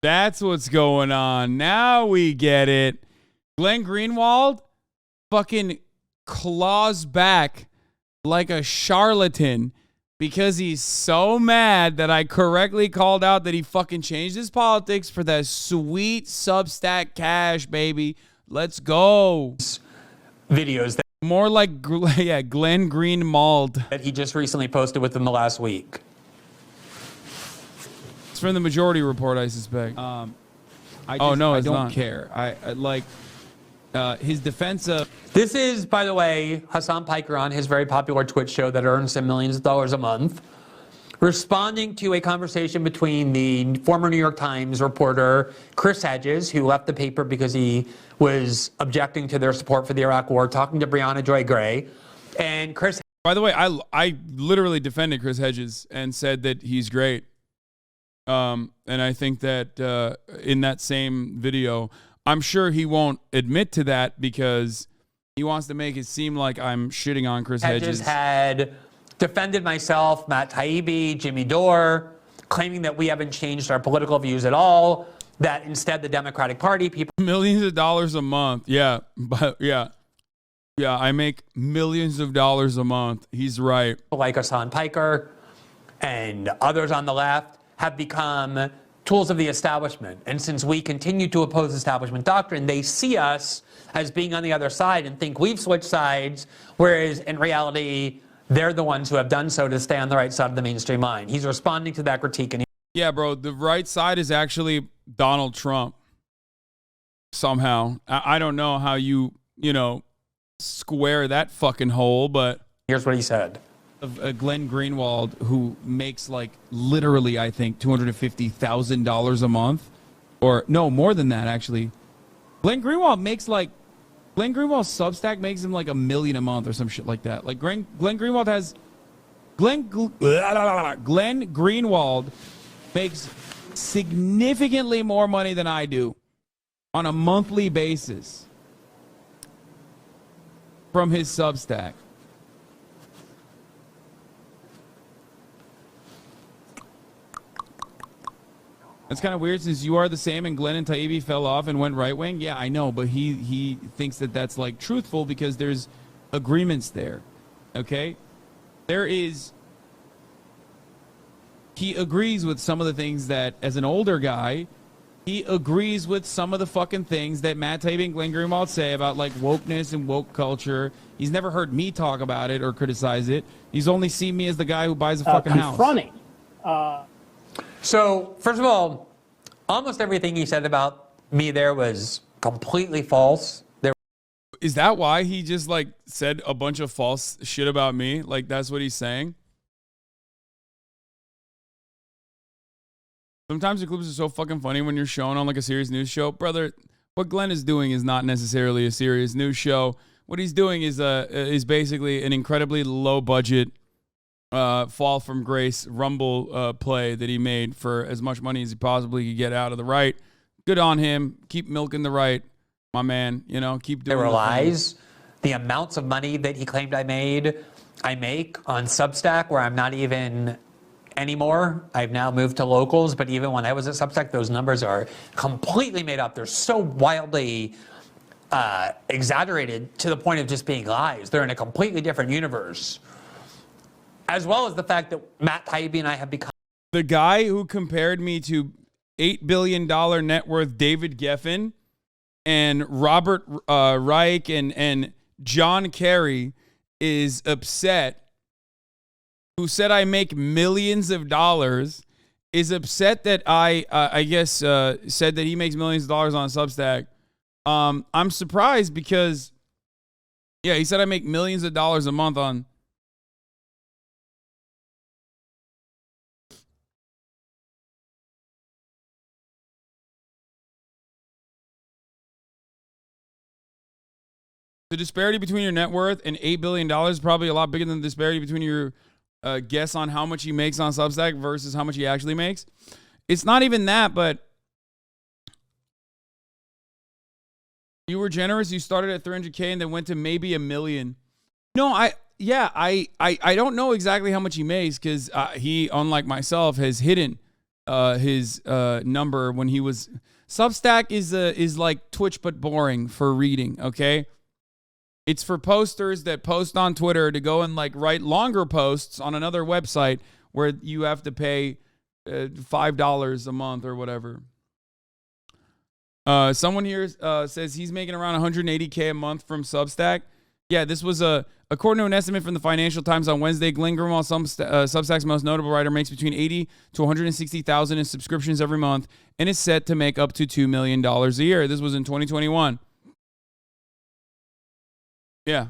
That's what's going on. Now we get it. Glenn Greenwald fucking claws back like a charlatan because he's so mad that I correctly called out that he fucking changed his politics for that sweet Substack cash, baby. Let's go. Videos that More like, Glenn Greenwald. he just recently posted within the last week. It's from the Majority Report, I suspect. I don't not care. I like his defense of. This is, by the way, Hasan Piker on his very popular Twitch show that earns him millions of dollars a month, responding to a conversation between the former New York Times reporter Chris Hedges, who left the paper because he was objecting to their support for the Iraq War, talking to Brianna Joy Gray, and Chris. By the way, I literally defended Chris Hedges and said that he's great. And I think that in that same video, I'm sure he won't admit to that because he wants to make it seem like I'm shitting on Chris Hedges. Had defended myself, Matt Taibbi, Jimmy Dore, claiming that we haven't changed our political views at all, that instead the Democratic Party, people Millions of dollars a month. Yeah, but yeah, I make millions of dollars a month. He's right. like Hasan Piker and others on the left have become tools of the establishment. And since we continue to oppose establishment doctrine, they see us as being on the other side and think we've switched sides, whereas in reality, they're the ones who have done so to stay on the right side of the mainstream line. He's responding to that critique. And Yeah, bro, the right side is actually Donald Trump. Somehow. I don't know how you square that fucking hole, but here's what he said. Of Glenn Greenwald, who makes like literally, I think, $250,000 a month, or no, more than that actually. Glenn Greenwald's Substack makes him like $1 million a month or some shit like that. Like Glenn Greenwald has Glenn Greenwald makes significantly more money than I do on a monthly basis from his Substack. That's kind of weird since you are the same and Glenn and Taibbi fell off and went right wing. Yeah, I know, but he thinks that that's like truthful because there's agreements there. Okay? He agrees with some of the things that, as an older guy, he agrees with some of the fucking things that Matt Taibbi and Glenn Greenwald say about like wokeness and woke culture. He's never heard me talk about it or criticize it. He's only seen me as the guy who buys a fucking house. So, first of all, almost everything he said about me there was completely false. Is that why he just like said a bunch of false shit about me? Like that's what he's saying? Sometimes the clips are so fucking funny when you're shown on like a serious news show. Brother, what Glenn is doing is not necessarily a serious news show. What he's doing is basically an incredibly low budget fall from grace Rumble play that he made for as much money as he possibly could get out of the right. Good on him. Keep milking the right, my man. Keep doing. There were lies. The amounts of money that he claimed I make on Substack, where I'm not even anymore. I've now moved to locals, but even when I was at Substack, those numbers are completely made up. They're so wildly exaggerated to the point of just being lies. They're in a completely different universe. As well as the fact that Matt Taibbi and I have become... The guy who compared me to $8 billion net worth David Geffen and Robert Reich and John Kerry is upset, who said I make millions of dollars, is upset that I guess said that he makes millions of dollars on Substack. I'm surprised because, yeah, he said I make millions of dollars a month on... The disparity between your net worth and $8 billion is probably a lot bigger than the disparity between your guess on how much he makes on Substack versus how much he actually makes. It's not even that, but you were generous. You started at 300K and then went to maybe $1 million. No, I don't know exactly how much he makes because he, unlike myself, has hidden his number when he was... Substack is like Twitch but boring for reading, okay? It's for posters that post on Twitter to go and like write longer posts on another website where you have to pay $5 a month or whatever. Someone here says he's making around $180K a month from Substack. Yeah, this was according to an estimate from the Financial Times on Wednesday. Glenn Greenwald, Substack's most notable writer, makes between $80,000 to $160,000 in subscriptions every month and is set to make up to $2 million a year. This was in 2021. Yeah.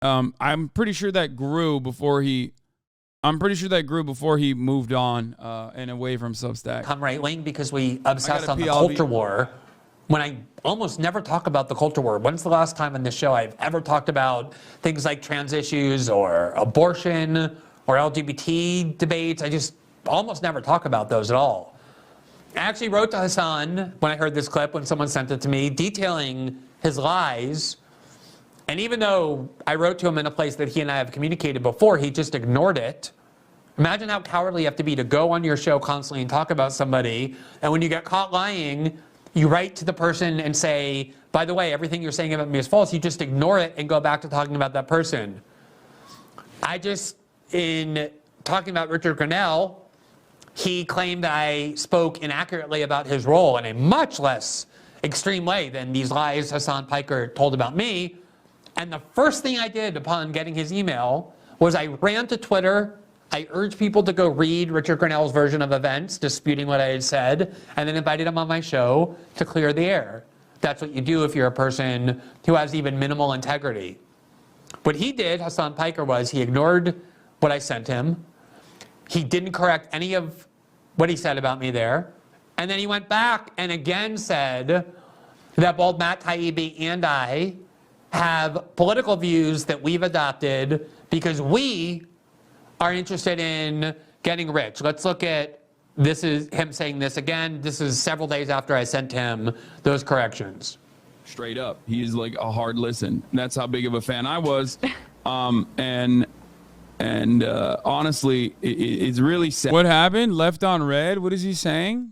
I'm pretty sure that grew before he moved on and away from Substack. Come right wing because we obsessed on the culture war. When I almost never talk about the culture war. When's the last time on this show I've ever talked about things like trans issues or abortion or LGBT debates? I just almost never talk about those at all. I actually wrote to Hasan when I heard this clip, when someone sent it to me, detailing his lies. And even though I wrote to him in a place that he and I have communicated before, he just ignored it. Imagine how cowardly you have to be to go on your show constantly and talk about somebody, and when you get caught lying, you write to the person and say, by the way, everything you're saying about me is false. You just ignore it and go back to talking about that person. In talking about Richard Grenell, he claimed I spoke inaccurately about his role in a much less extreme way than these lies Hasan Piker told about me. And the first thing I did upon getting his email was I ran to Twitter. I urged people to go read Richard Grenell's version of events, disputing what I had said, and then invited him on my show to clear the air. That's what you do if you're a person who has even minimal integrity. What he did, Hasan Piker, was he ignored what I sent him. He didn't correct any of what he said about me there. And then he went back and again said that both Matt Taibbi and I have political views that we've adopted because we are interested in getting rich. Let's look at, this is him saying this again. This is several days after I sent him those corrections. Straight up. He is like a hard listen. That's how big of a fan I was. And honestly, it's really sad. What happened? Left on red? What is he saying?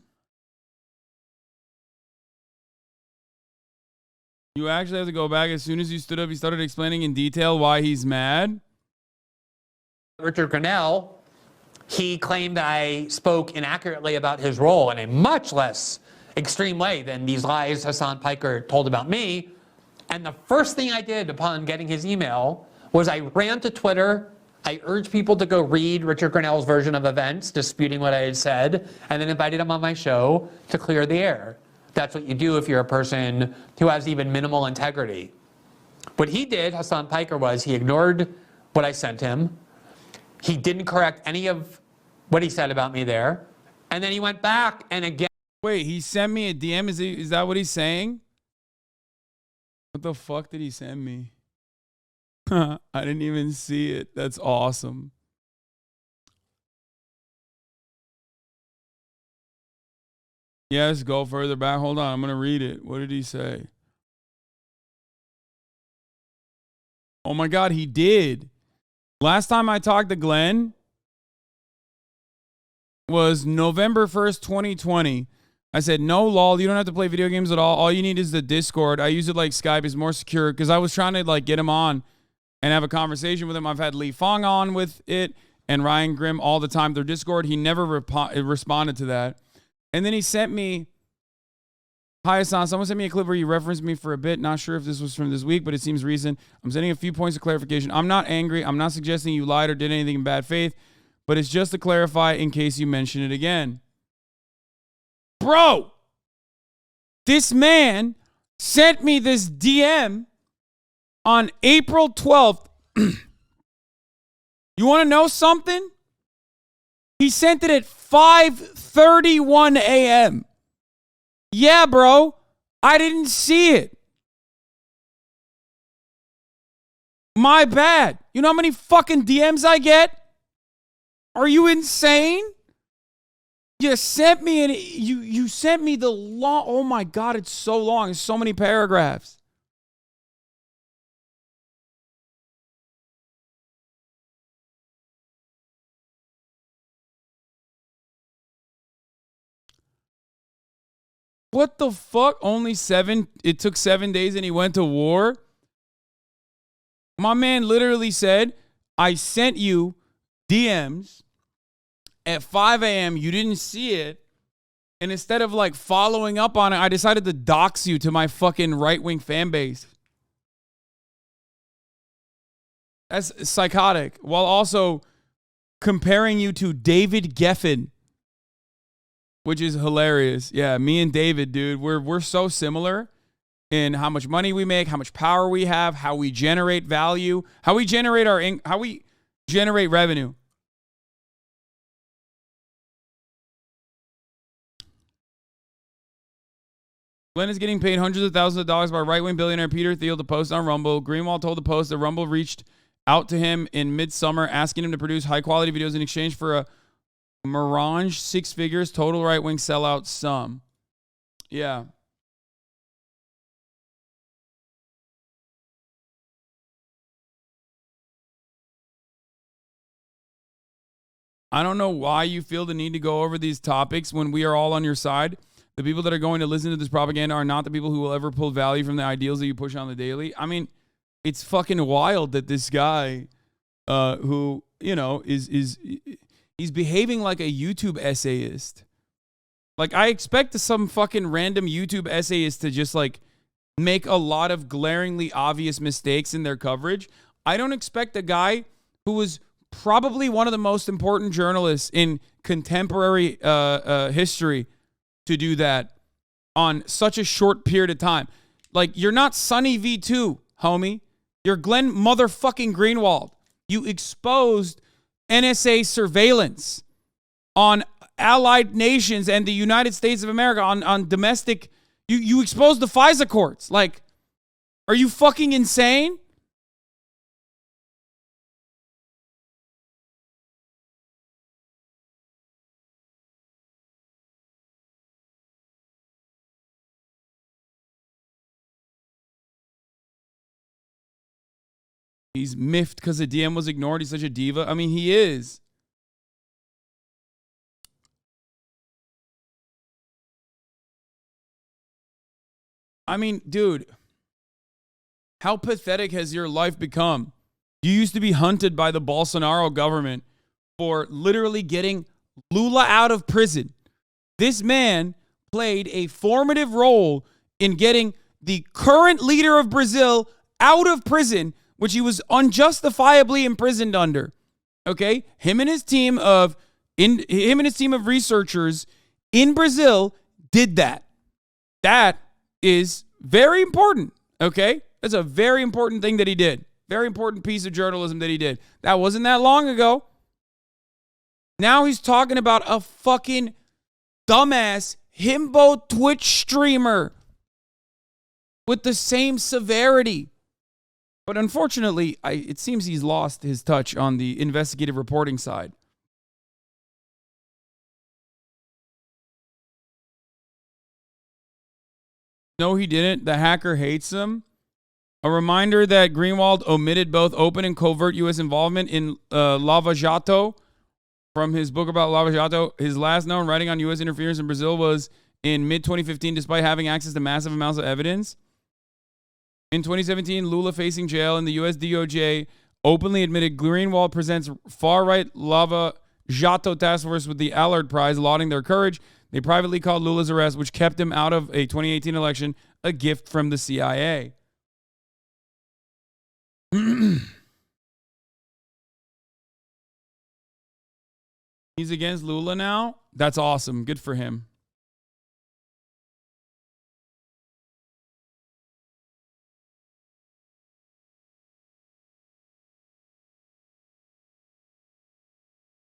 You actually have to go back. As soon as you stood up, he started explaining in detail why he's mad. Richard Grenell, he claimed I spoke inaccurately about his role in a much less extreme way than these lies Hasan Piker told about me. And the first thing I did upon getting his email was I ran to Twitter. I urged people to go read Richard Grenell's version of events, disputing what I had said, and then invited him on my show to clear the air. That's what you do if you're a person who has even minimal integrity. What he did, Hasan Piker, was he ignored what I sent him. He didn't correct any of what he said about me there. And then he went back and again. Wait, he sent me a DM? Is that what he's saying? What the fuck did he send me? I didn't even see it. That's awesome. Yes, go further back. Hold on. I'm going to read it. What did he say? Oh my God, he did. Last time I talked to Glenn was November 1st, 2020. I said, no, lol, you don't have to play video games at all. All you need is the Discord. I use it like Skype. It's more secure because I was trying to like get him on and have a conversation with him. I've had Lee Fong on with it and Ryan Grimm all the time. Their Discord, he never responded to that. And then he sent me, hi, Hasan. Someone sent me a clip where you referenced me for a bit. Not sure if this was from this week, but it seems recent. I'm sending a few points of clarification. I'm not angry. I'm not suggesting you lied or did anything in bad faith, but it's just to clarify in case you mention it again. Bro, this man sent me this DM on April 12th. You want to know something? He sent it at 5:31 a.m. Yeah, bro, I didn't see it. My bad. You know how many fucking DMs I get? Are you insane? You sent me you sent me the long. Oh my God, it's so long. It's so many paragraphs. What the fuck? Only 7? It took 7 days and he went to war? My man literally said, I sent you DMs at 5 a.m. You didn't see it. And instead of like following up on it, I decided to dox you to my fucking right-wing fan base. That's psychotic. While also comparing you to David Geffen, which is hilarious. Yeah, me and David, dude, we're so similar in how much money we make, how much power we have, how we generate value, how we generate how we generate revenue. Glenn is getting paid hundreds of thousands of dollars by right-wing billionaire Peter Thiel to post on Rumble. Greenwald told the Post that Rumble reached out to him in midsummer, asking him to produce high-quality videos in exchange for a merange 6 figures total right-wing sellout sum. Yeah. I don't know why you feel the need to go over these topics when we are all on your side. The people that are going to listen to this propaganda are not the people who will ever pull value from the ideals that you push on the daily. I mean, it's fucking wild that this guy who, you know, he's behaving like a YouTube essayist. Like, I expect some fucking random YouTube essayist to just, like, make a lot of glaringly obvious mistakes in their coverage. I don't expect a guy who was probably one of the most important journalists in contemporary history to do that on such a short period of time. Like, you're not Sonny V2, homie. You're Glenn motherfucking Greenwald. You exposed NSA surveillance on allied nations and the United States of America on domestic. You exposed the FISA courts. Like, are you fucking insane? He's miffed because the DM was ignored. He's such a diva. I mean, he is. I mean, dude, how pathetic has your life become? You used to be hunted by the Bolsonaro government for literally getting Lula out of prison. This man played a formative role in getting the current leader of Brazil out of prison, which he was unjustifiably imprisoned under. Okay? Him and his team of researchers in Brazil did that. That is very important. Okay? That's a very important thing that he did. Very important piece of journalism that he did. That wasn't that long ago. Now he's talking about a fucking dumbass himbo Twitch streamer with the same severity. But unfortunately, it seems he's lost his touch on the investigative reporting side. No, he didn't. The hacker hates him. A reminder that Greenwald omitted both open and covert U.S. involvement in Lava Jato from his book about Lava Jato. His last known writing on U.S. interference in Brazil was in mid-2015 despite having access to massive amounts of evidence. In 2017, Lula facing jail and the U.S. DOJ openly admitted Greenwald presents far-right lava Jato task force with the Allard Prize, lauding their courage. They privately called Lula's arrest, which kept him out of a 2018 election, a gift from the CIA. He's against Lula now? That's awesome. Good for him.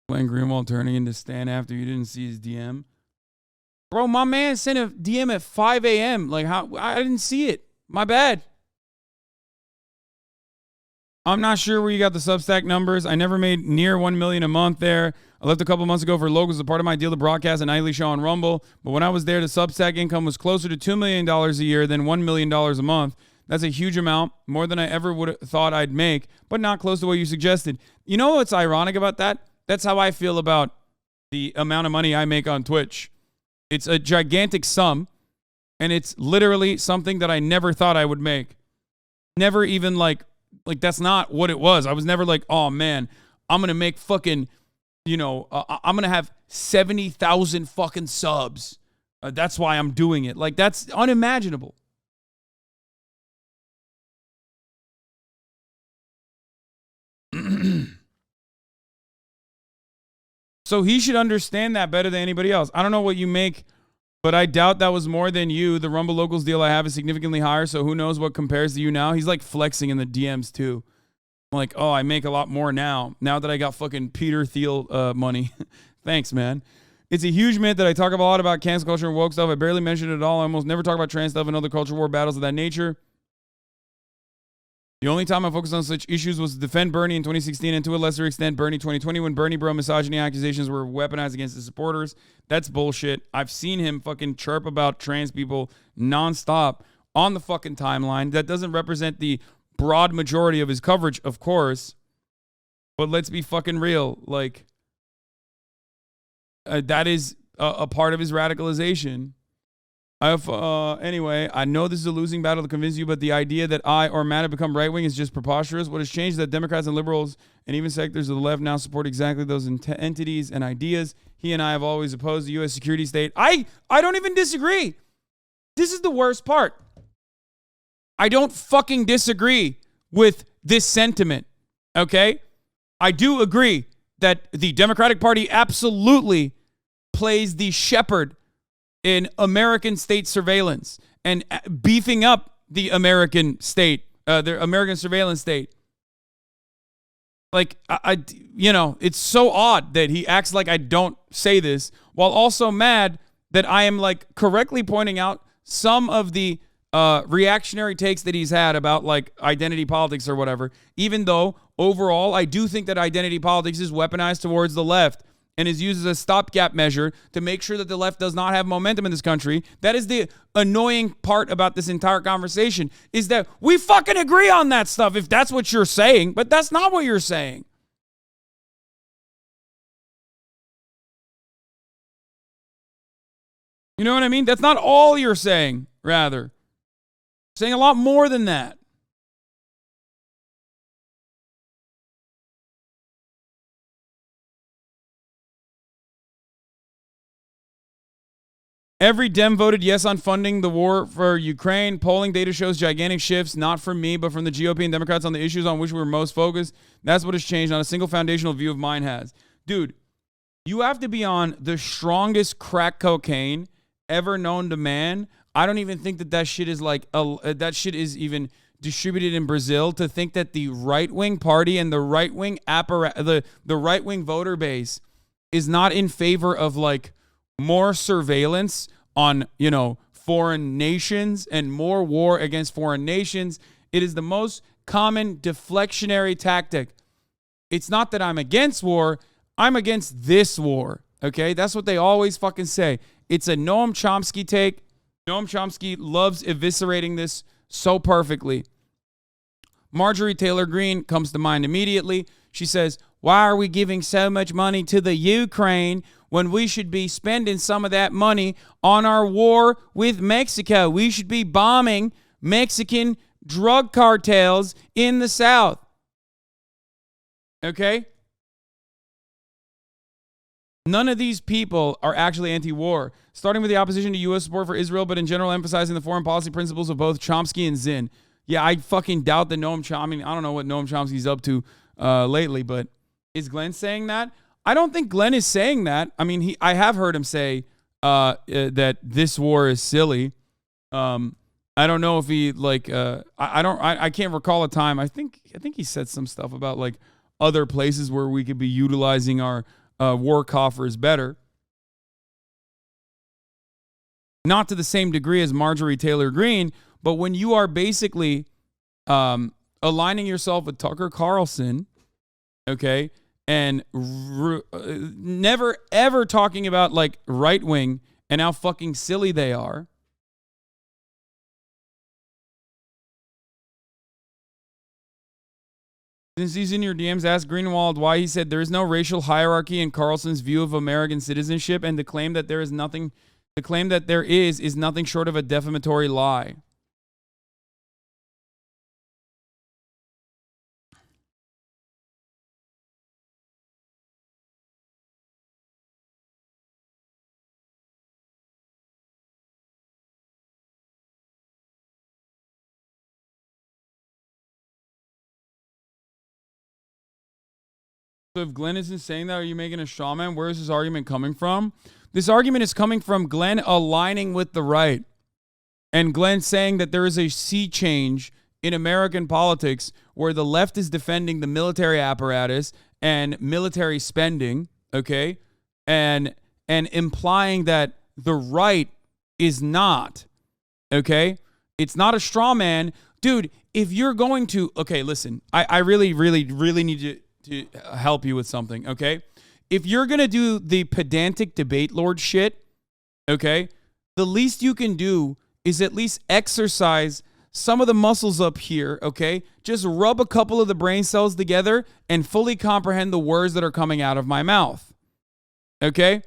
Glenn Greenwald turning into Stan after you didn't see his DM. Bro, my man sent a DM at 5 a.m. Like, how? I didn't see it. My bad. I'm not sure where you got the Substack numbers. I never made near 1 million a month there. I left a couple months ago for logos as a part of my deal to broadcast a nightly show on Rumble. But when I was there, the Substack income was closer to $2 million a year than $1 million a month. That's a huge amount, more than I ever would have thought I'd make, but not close to what you suggested. You know what's ironic about that? That's how I feel about the amount of money I make on Twitch. It's a gigantic sum, and it's literally something that I never thought I would make. Never even like that's not what it was. I was never like, oh man, I'm going to make fucking, I'm going to have 70,000 fucking subs. That's why I'm doing it. Like, that's unimaginable. So he should understand that better than anybody else. I don't know what you make, but I doubt that was more than you. The Rumble Locals deal I have is significantly higher, so who knows what compares to you now. He's like flexing in the DMs too. I'm like, oh, I make a lot more now that I got fucking Peter Thiel money. Thanks, man. It's a huge myth that I talk a lot about cancel culture and woke stuff. I barely mention it at all. I almost never talk about trans stuff and other culture war battles of that nature. The only time I focused on such issues was to defend Bernie in 2016 and to a lesser extent Bernie 2020 when Bernie bro misogyny accusations were weaponized against his supporters. That's bullshit. I've seen him fucking chirp about trans people nonstop on the fucking timeline. That doesn't represent the broad majority of his coverage, of course. But let's be fucking real. Like, that is a part of his radicalization. Anyway, I know this is a losing battle to convince you, but the idea that I or Matt have become right-wing is just preposterous. What has changed is that Democrats and liberals and even sectors of the left now support exactly those entities and ideas. He and I have always opposed the U.S. security state. I don't even disagree. This is the worst part. I don't fucking disagree with this sentiment, okay? I do agree that the Democratic Party absolutely plays the shepherd in American state surveillance and beefing up the American state, the American surveillance state. Like, it's so odd that he acts like I don't say this while also mad that I am like correctly pointing out some of the reactionary takes that he's had about like identity politics or whatever, even though overall I do think that identity politics is weaponized towards the left and is used as a stopgap measure to make sure that the left does not have momentum in this country. That is the annoying part about this entire conversation, is that we fucking agree on that stuff if that's what you're saying, but that's not what you're saying. You know what I mean? That's not all you're saying, rather. You're saying a lot more than that. Every Dem voted yes on funding the war for Ukraine. Polling data shows gigantic shifts, not from me, but from the GOP and Democrats on the issues on which we were most focused. That's what has changed. Not a single foundational view of mine has. Dude, you have to be on the strongest crack cocaine ever known to man. I don't even think that shit is like, that shit is even distributed in Brazil, to think that the right-wing party and the right-wing the right-wing voter base is not in favor of like more surveillance on, foreign nations and more war against foreign nations. It is the most common deflectionary tactic. It's not that I'm against war. I'm against this war. Okay? That's what they always fucking say. It's a Noam Chomsky take. Noam Chomsky loves eviscerating this so perfectly. Marjorie Taylor Greene comes to mind immediately. She says, why are we giving so much money to the Ukraine when we should be spending some of that money on our war with Mexico. We should be bombing Mexican drug cartels in the South. Okay? None of these people are actually anti-war, starting with the opposition to U.S. support for Israel, but in general emphasizing the foreign policy principles of both Chomsky and Zinn. Yeah, I fucking doubt that Noam Chomsky, I mean, I don't know what Noam Chomsky's up to lately, but is Glenn saying that? I don't think Glenn is saying that. I mean, I have heard him say that this war is silly. I don't know if he I can't recall a time. I think he said some stuff about like other places where we could be utilizing our war coffers better. Not to the same degree as Marjorie Taylor Greene, but when you are basically aligning yourself with Tucker Carlson, okay, and never ever talking about like right wing and how fucking silly they are. Since he's in your DMs, ask Greenwald why he said there is no racial hierarchy in Carlson's view of American citizenship, and the claim that there is nothing short of a defamatory lie. So if Glenn isn't saying that, are you making a straw man? Where is this argument coming from? This argument is coming from Glenn aligning with the right. And Glenn saying that there is a sea change in American politics where the left is defending the military apparatus and military spending, okay? And implying that the right is not, okay? It's not a straw man. Dude, if you're going to, okay, listen, I really, really, really need to help you with something, okay? If you're going to do the pedantic debate lord shit, okay, the least you can do is at least exercise some of the muscles up here, okay? Just rub a couple of the brain cells together and fully comprehend the words that are coming out of my mouth, okay?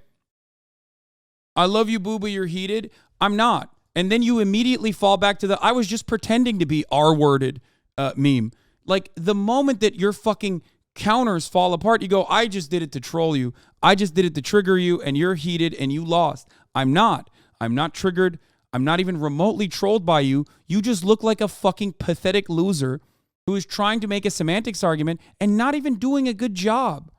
I love you, boo, but you're heated. I'm not. And then you immediately fall back to I was just pretending to be R-worded meme. Like, the moment that you're fucking counters fall apart, you go, I just did it to troll you. I just did it to trigger you, and you're heated and you lost. I'm not triggered. I'm not even remotely trolled by you. You just look like a fucking pathetic loser who is trying to make a semantics argument and not even doing a good job.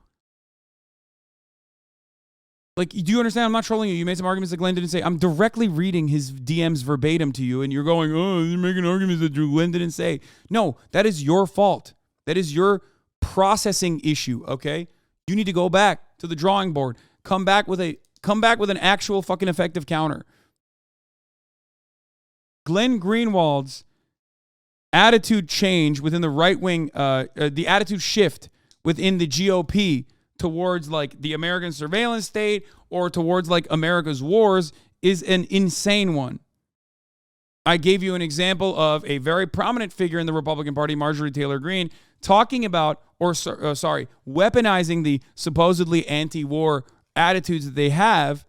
Like, do you understand? I'm not trolling you. You made some arguments that Glenn didn't say. I'm directly reading his DMs verbatim to you, and you're going, oh, you're making arguments that Glenn didn't say. No, that is your fault. That is your processing issue, okay? You need to go back to the drawing board. Come back with an actual fucking effective counter. Glenn Greenwald's attitude change within the right wing, the attitude shift within the GOP towards like the American surveillance state or towards like America's wars is an insane one. I gave you an example of a very prominent figure in the Republican Party, Marjorie Taylor Greene, talking about, weaponizing the supposedly anti-war attitudes that they have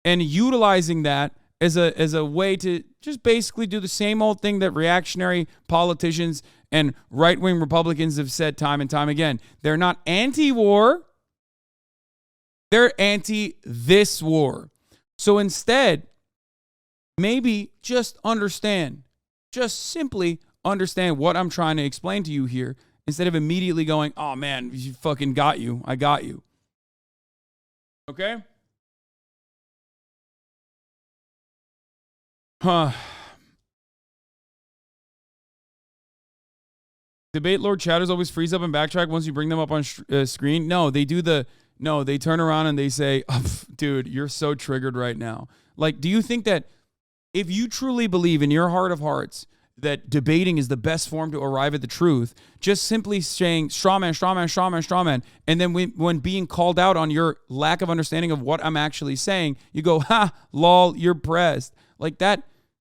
and utilizing that as a way to just basically do the same old thing that reactionary politicians and right-wing Republicans have said time and time again. They're not anti-war. They're anti this war. So instead, maybe just simply understand what I'm trying to explain to you here instead of immediately going, oh man, you fucking got you. I got you. Okay? Debate Lord chatters always freeze up and backtrack once you bring them up on screen. No, they turn around and they say, oh, dude, you're so triggered right now. Like, do you think that if you truly believe in your heart of hearts that debating is the best form to arrive at the truth, just simply saying straw man, straw man, straw man, straw man, and then when being called out on your lack of understanding of what I'm actually saying, you go, ha, lol, you're pressed. Like that,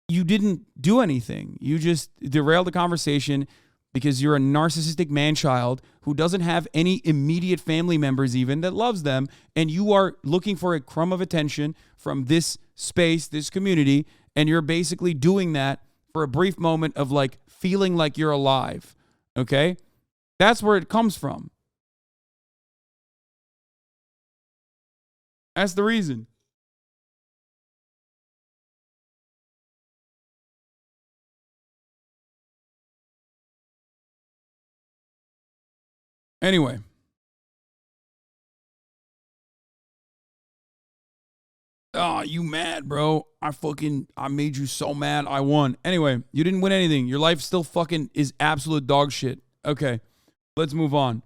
you didn't do anything. You just derailed the conversation, because you're a narcissistic man-child who doesn't have any immediate family members even that loves them, and you are looking for a crumb of attention from this space, this community, and you're basically doing that for a brief moment of like feeling like you're alive, okay? That's where it comes from. That's the reason. Anyway. Oh, you mad, bro? I made you so mad. I won. Anyway, you didn't win anything. Your life still fucking is absolute dog shit. Okay, let's move on.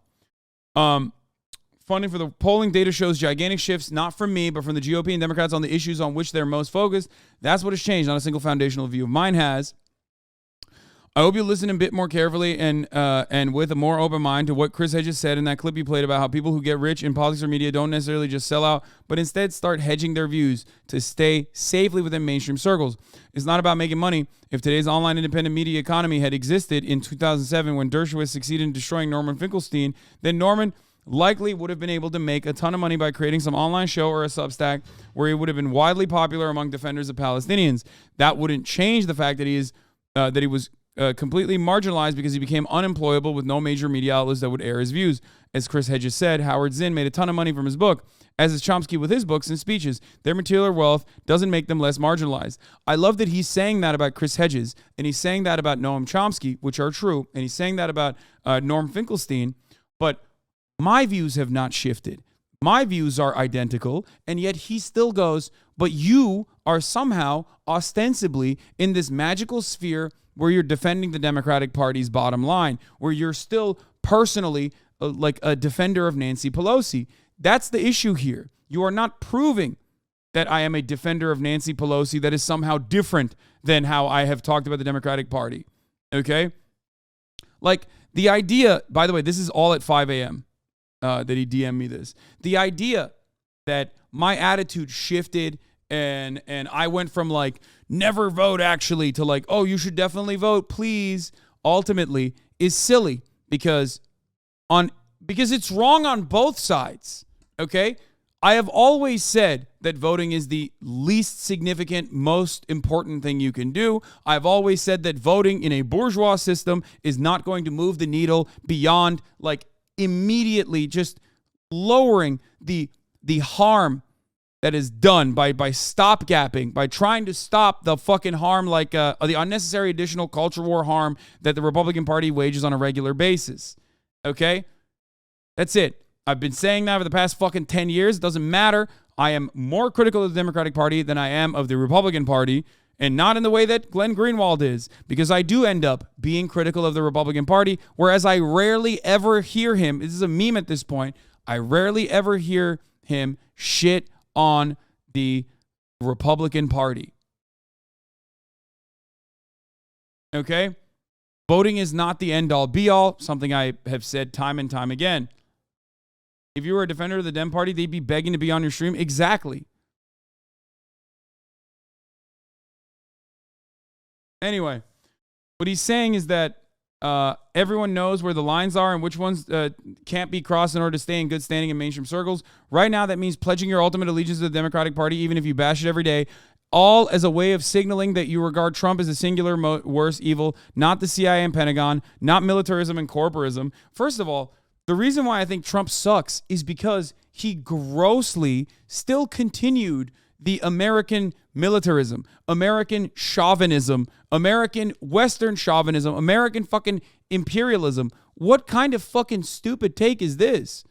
Funding for the polling data shows gigantic shifts, not from me, but from the GOP and Democrats on the issues on which they're most focused. That's what has changed, not a single foundational view. Mine has. I hope you listen a bit more carefully and with a more open mind to what Chris Hedges said in that clip you played about how people who get rich in politics or media don't necessarily just sell out, but instead start hedging their views to stay safely within mainstream circles. It's not about making money. If today's online independent media economy had existed in 2007 when Dershowitz succeeded in destroying Norman Finkelstein, then Norman likely would have been able to make a ton of money by creating some online show or a Substack where he would have been widely popular among defenders of Palestinians. That wouldn't change the fact that he was completely marginalized because he became unemployable with no major media outlets that would air his views. As Chris Hedges said, Howard Zinn made a ton of money from his book, as is Chomsky with his books and speeches. Their material wealth doesn't make them less marginalized. I love that he's saying that about Chris Hedges, and he's saying that about Noam Chomsky, which are true, and he's saying that about Norm Finkelstein, but my views have not shifted. My views are identical, and yet he still goes, but you are somehow ostensibly in this magical sphere where you're defending the Democratic Party's bottom line, where you're still personally like a defender of Nancy Pelosi. That's the issue here. You are not proving that I am a defender of Nancy Pelosi that is somehow different than how I have talked about the Democratic Party. Okay? Like the idea, by the way, this is all at 5 a.m. That he DM'd me this. The idea that my attitude shifted and I went from like never vote actually to like, oh, you should definitely vote, please, ultimately is silly because it's wrong on both sides. Okay? I have always said that voting is the least significant, most important thing you can do. I've always said that voting in a bourgeois system is not going to move the needle beyond like immediately just lowering the harm that is done by stopgapping, by trying to stop the fucking harm like the unnecessary additional culture war harm that the Republican Party wages on a regular basis. Okay? That's it. I've been saying that for the past fucking 10 years. It doesn't matter. I am more critical of the Democratic Party than I am of the Republican Party, and not in the way that Glenn Greenwald is, because I do end up being critical of the Republican Party, whereas I rarely ever hear him, this is a meme at this point, I rarely ever hear him shit on the Republican Party. Okay? Voting is not the end-all, be-all, something I have said time and time again. If you were a defender of the Dem Party, they'd be begging to be on your stream. Exactly. Anyway, what he's saying is that everyone knows where the lines are and which ones can't be crossed in order to stay in good standing in mainstream circles. Right now, that means pledging your ultimate allegiance to the Democratic Party, even if you bash it every day, all as a way of signaling that you regard Trump as a singular worst evil, not the CIA and Pentagon, not militarism and corporism. First of all, the reason why I think Trump sucks is because he grossly still continued the American militarism, American chauvinism, American Western chauvinism, American fucking imperialism. What kind of fucking stupid take is this?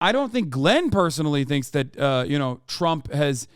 I don't think Glenn personally thinks that, Trump has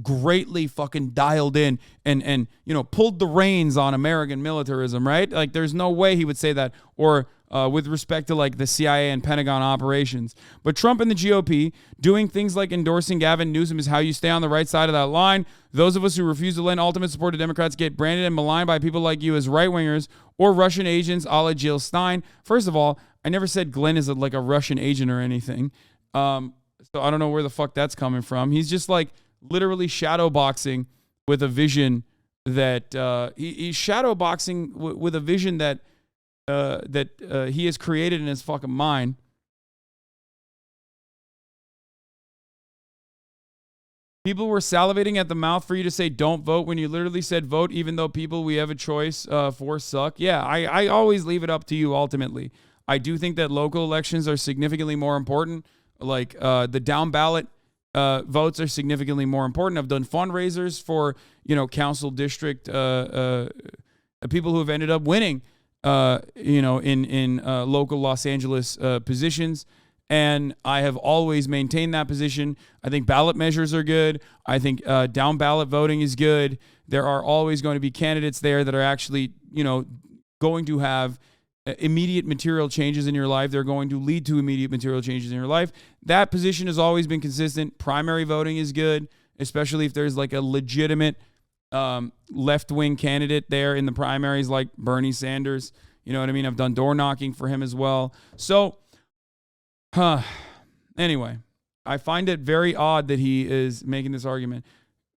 greatly fucking dialed in and pulled the reins on American militarism, right? Like, there's no way he would say that, or with respect to like the CIA and Pentagon operations. But Trump and the GOP doing things like endorsing Gavin Newsom is how you stay on the right side of that line. Those of us who refuse to lend ultimate support to Democrats get branded and maligned by people like you as right-wingers or Russian agents a la Jill Stein. First of all, I never said Glenn is like a Russian agent or anything. So I don't know where the fuck that's coming from. He's just like literally shadow boxing with a vision that he's shadowboxing with a vision that he has created in his fucking mind. People were salivating at the mouth for you to say don't vote when you literally said vote, even though people we have a choice for suck. Yeah, I always leave it up to you ultimately. I do think that local elections are significantly more important. Like the down ballot votes are significantly more important. I've done fundraisers for, council district people who have ended up winning, in local Los Angeles positions. And I have always maintained that position. I think ballot measures are good. I think down ballot voting is good. There are always going to be candidates there that are actually, going to have immediate material changes in your life. They're going to lead to immediate material changes in your life. That position has always been consistent. Primary voting is good, especially if there's like a legitimate left-wing candidate there in the primaries like Bernie Sanders. You know what I mean? I've done door knocking for him as well. So, anyway, I find it very odd that he is making this argument.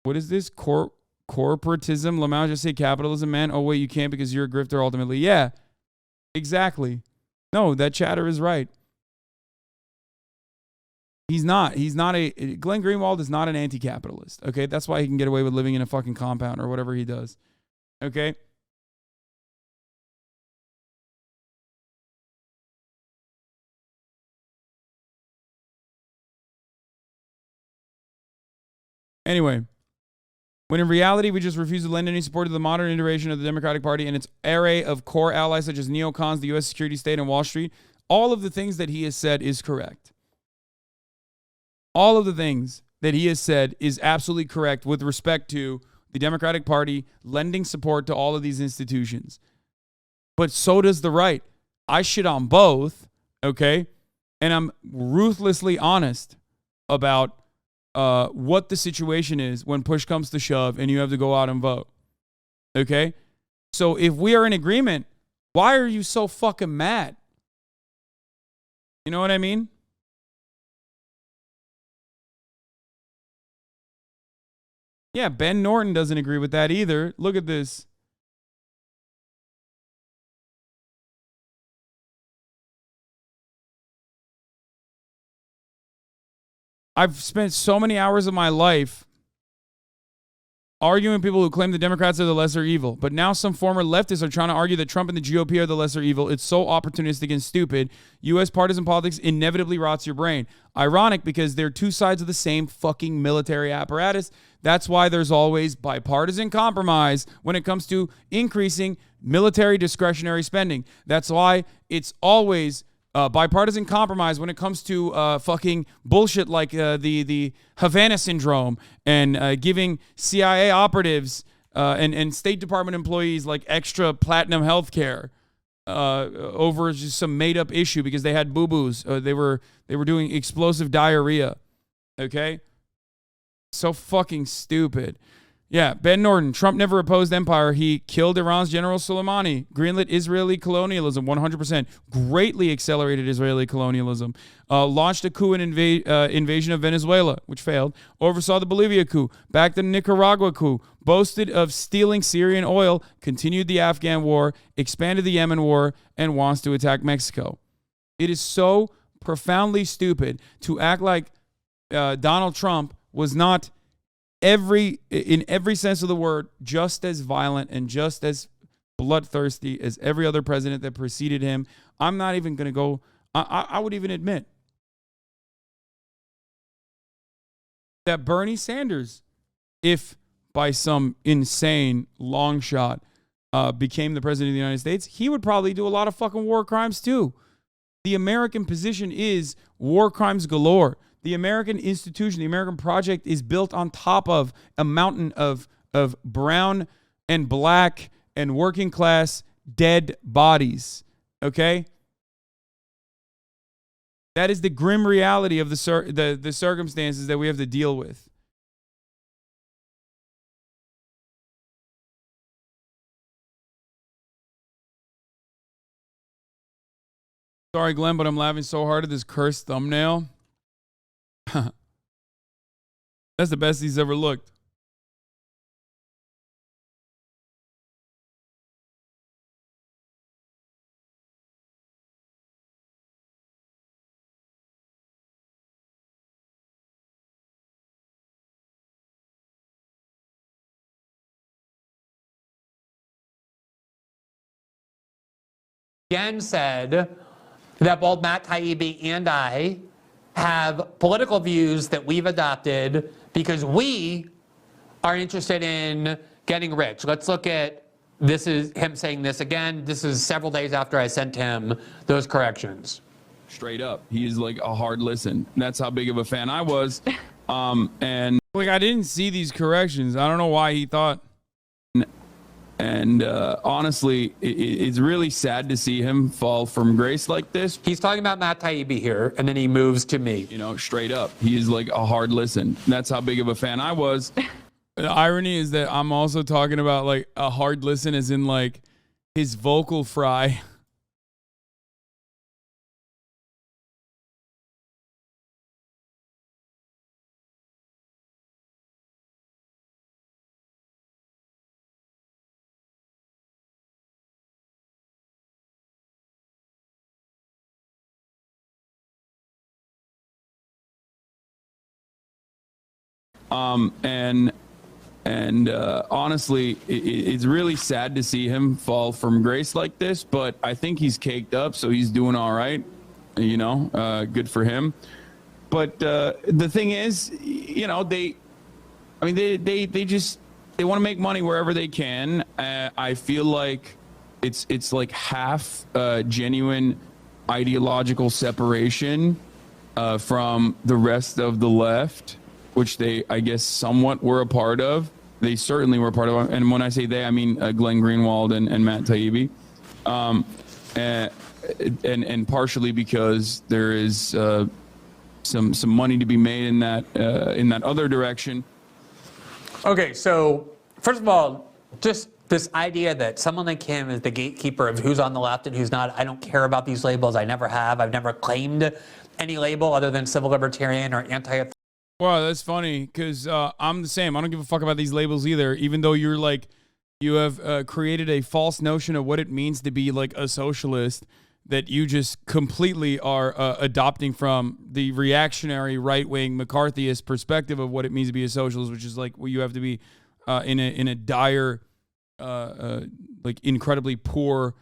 What is this? Corporatism? Lamau just say capitalism, man. Oh, wait, you can't because you're a grifter ultimately. Yeah, exactly. No, that chatter is right. He's not Glenn Greenwald is not an anti-capitalist. Okay. That's why he can get away with living in a fucking compound or whatever he does. Okay. Anyway, when in reality, we just refuse to lend any support to the modern iteration of the Democratic Party and its array of core allies such as neocons, the U.S. security state, and Wall Street. All of the things that he has said is correct. All of the things that he has said is absolutely correct with respect to the Democratic Party lending support to all of these institutions. But so does the right. I shit on both, okay? And I'm ruthlessly honest about what the situation is when push comes to shove and you have to go out and vote. Okay? So if we are in agreement, why are you so fucking mad? You know what I mean? Yeah, Ben Norton doesn't agree with that either. Look at this. I've spent so many hours of my life arguing with people who claim the Democrats are the lesser evil. But now some former leftists are trying to argue that Trump and the GOP are the lesser evil. It's so opportunistic and stupid. U.S. partisan politics inevitably rots your brain. Ironic because they're two sides of the same fucking military apparatus. That's why there's always bipartisan compromise when it comes to increasing military discretionary spending. That's why it's always bipartisan compromise when it comes to fucking bullshit like the Havana syndrome and giving CIA operatives and State Department employees like extra platinum health care over just some made up issue because they had boo-boos. They were doing explosive diarrhea. Okay? So fucking stupid. Yeah, Ben Norton. Trump never opposed empire. He killed Iran's General Soleimani. Greenlit Israeli colonialism, 100%. Greatly accelerated Israeli colonialism. Launched a coup and invasion of Venezuela, which failed. Oversaw the Bolivia coup. Backed the Nicaragua coup. Boasted of stealing Syrian oil. Continued the Afghan war. Expanded the Yemen war. And wants to attack Mexico. It is so profoundly stupid to act like Donald Trump was not in every sense of the word, just as violent and just as bloodthirsty as every other president that preceded him. I'm not even going to go, I would even admit that Bernie Sanders, if by some insane long shot became the president of the United States, he would probably do a lot of fucking war crimes too. The American position is war crimes galore. The American institution, the American project is built on top of a mountain of brown and black and working class dead bodies. Okay? That is the grim reality of the circumstances that we have to deal with. Sorry, Glenn, but I'm laughing so hard at this cursed thumbnail. That's the best he's ever looked. again said that both Matt Taibbi and I have political views that we've adopted because we are interested in getting rich. Let's look at, this is him saying this again. This is several days after I sent him those corrections. Straight up, he is like a hard listen. That's how big of a fan I was. And Like, I didn't see these corrections. I don't know why he thought. And honestly, it's really sad to see him fall from grace like this. He's talking about Matt Taibbi here, and then he moves to me. You know, straight up, he is like a hard listen. That's how big of a fan I was. The irony is that I'm also talking about like a hard listen as in like his vocal fry. And honestly, it's really sad to see him fall from grace like this, but I think he's caked up, so he's doing all right. You know, good for him. But the thing is, you know, they want to make money wherever they can. I feel like it's like half genuine ideological separation from the rest of the left, which they, I guess, somewhat were a part of. They certainly were a part of, and when I say they, I mean Glenn Greenwald and Matt Taibbi, and partially because there is some money to be made in that other direction. Okay, so first of all, just this idea that someone like him is the gatekeeper of who's on the left and who's not. I don't care about these labels. I never have. I've never claimed any label other than civil libertarian or anti. Wow, that's funny because I'm the same. I don't give a fuck about these labels either, even though you're like, you have created a false notion of what it means to be like a socialist that you just completely are adopting from the reactionary right-wing McCarthyist perspective of what it means to be a socialist, which is like, well, you have to be in a dire, like incredibly poor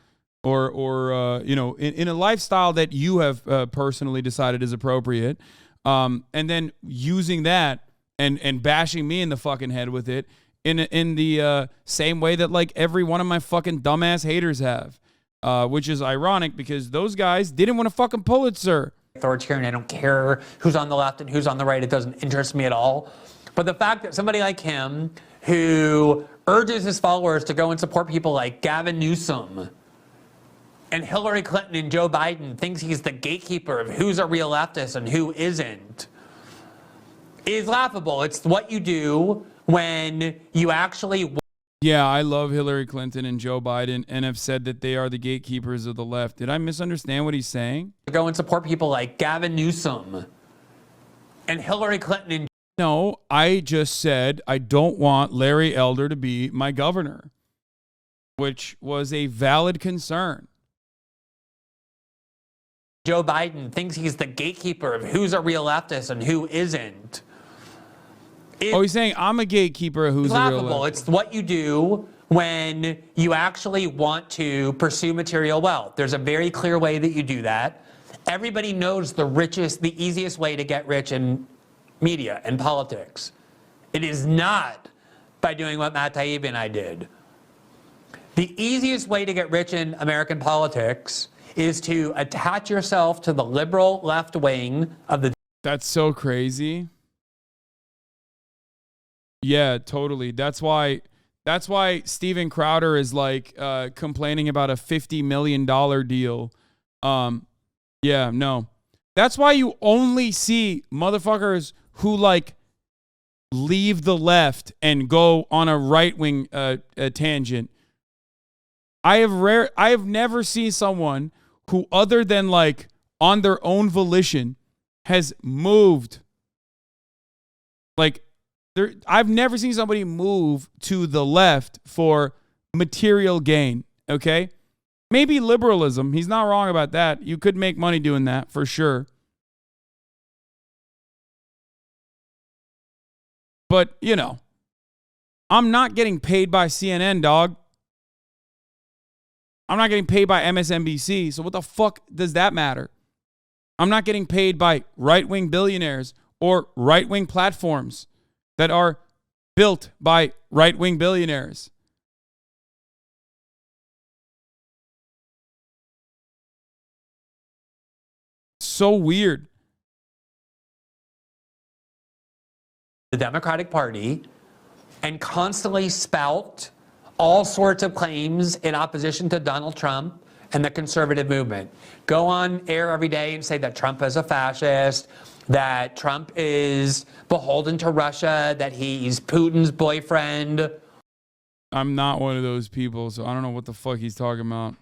or you know, in a lifestyle that you have personally decided is appropriate. And then using that and bashing me in the fucking head with it in the same way that like every one of my fucking dumbass haters have, which is ironic because those guys didn't want a fucking Pulitzer. Authoritarian. I don't care who's on the left and who's on the right. It doesn't interest me at all. But the fact that somebody like him who urges his followers to go and support people like Gavin Newsom and Hillary Clinton and Joe Biden thinks he's the gatekeeper of who's a real leftist and who isn't is laughable. It's what you do when you actually... Yeah, I love Hillary Clinton and Joe Biden and have said that they are the gatekeepers of the left. Did I misunderstand what he's saying? Go and support people like Gavin Newsom and Hillary Clinton and... No, I just said I don't want Larry Elder to be my governor, which was a valid concern. Joe Biden thinks he's the gatekeeper of who's a real leftist and who isn't. He's saying I'm a gatekeeper of who's a real leftist. It's what you do when you actually want to pursue material wealth. There's a very clear way that you do that. Everybody knows the easiest way to get rich in media and politics. It is not by doing what Matt Taibbi and I did. The easiest way to get rich in American politics is to attach yourself to the liberal left wing of the... That's so crazy. Yeah, totally. That's why Steven Crowder is like complaining about a $50 million deal. Yeah, no. That's why you only see motherfuckers who like leave the left and go on a right-wing tangent. I have never seen someone who, other than like on their own volition, has moved. Like, I've never seen somebody move to the left for material gain. Okay, maybe liberalism. He's not wrong about that. You could make money doing that for sure. But you know, I'm not getting paid by CNN, dog. I'm not getting paid by MSNBC, so what the fuck does that matter? I'm not getting paid by right-wing billionaires or right-wing platforms that are built by right-wing billionaires. So weird. The Democratic Party and constantly spout all sorts of claims in opposition to Donald Trump and the conservative movement. Go on air every day and say that Trump is a fascist, that Trump is beholden to Russia, that he's Putin's boyfriend. I'm not one of those people, so I don't know what the fuck he's talking about.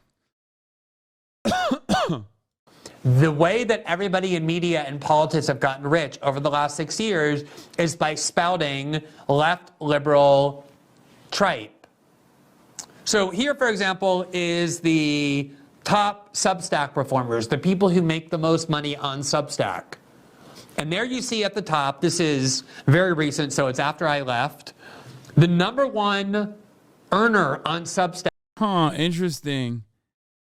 The way that everybody in media and politics have gotten rich over the last 6 years is by spouting left liberal tripe. So here, for example, is the top Substack performers, the people who make the most money on Substack. And there you see at the top, this is very recent, so it's after I left, the number one earner on Substack. Huh, interesting.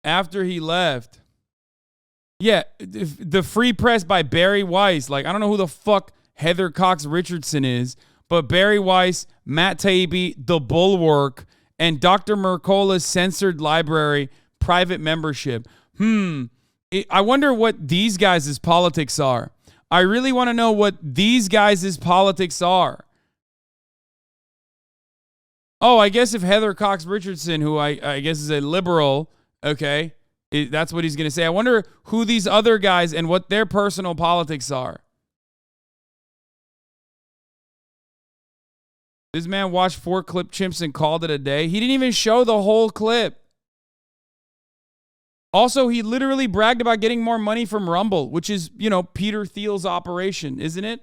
After he left. Yeah, the Free Press by Barry Weiss. Like, I don't know who the fuck Heather Cox Richardson is, but Barry Weiss, Matt Taibbi, The Bulwark, and Dr. Mercola's Censored Library private membership. I wonder what these guys' politics are. I really want to know what these guys' politics are. Oh, I guess if Heather Cox Richardson, who I guess is a liberal, okay, that's what he's going to say. I wonder who these other guys and what their personal politics are. This man watched 4 clip chimps and called it a day. He didn't even show the whole clip. Also, he literally bragged about getting more money from Rumble, which is, you know, Peter Thiel's operation, isn't it?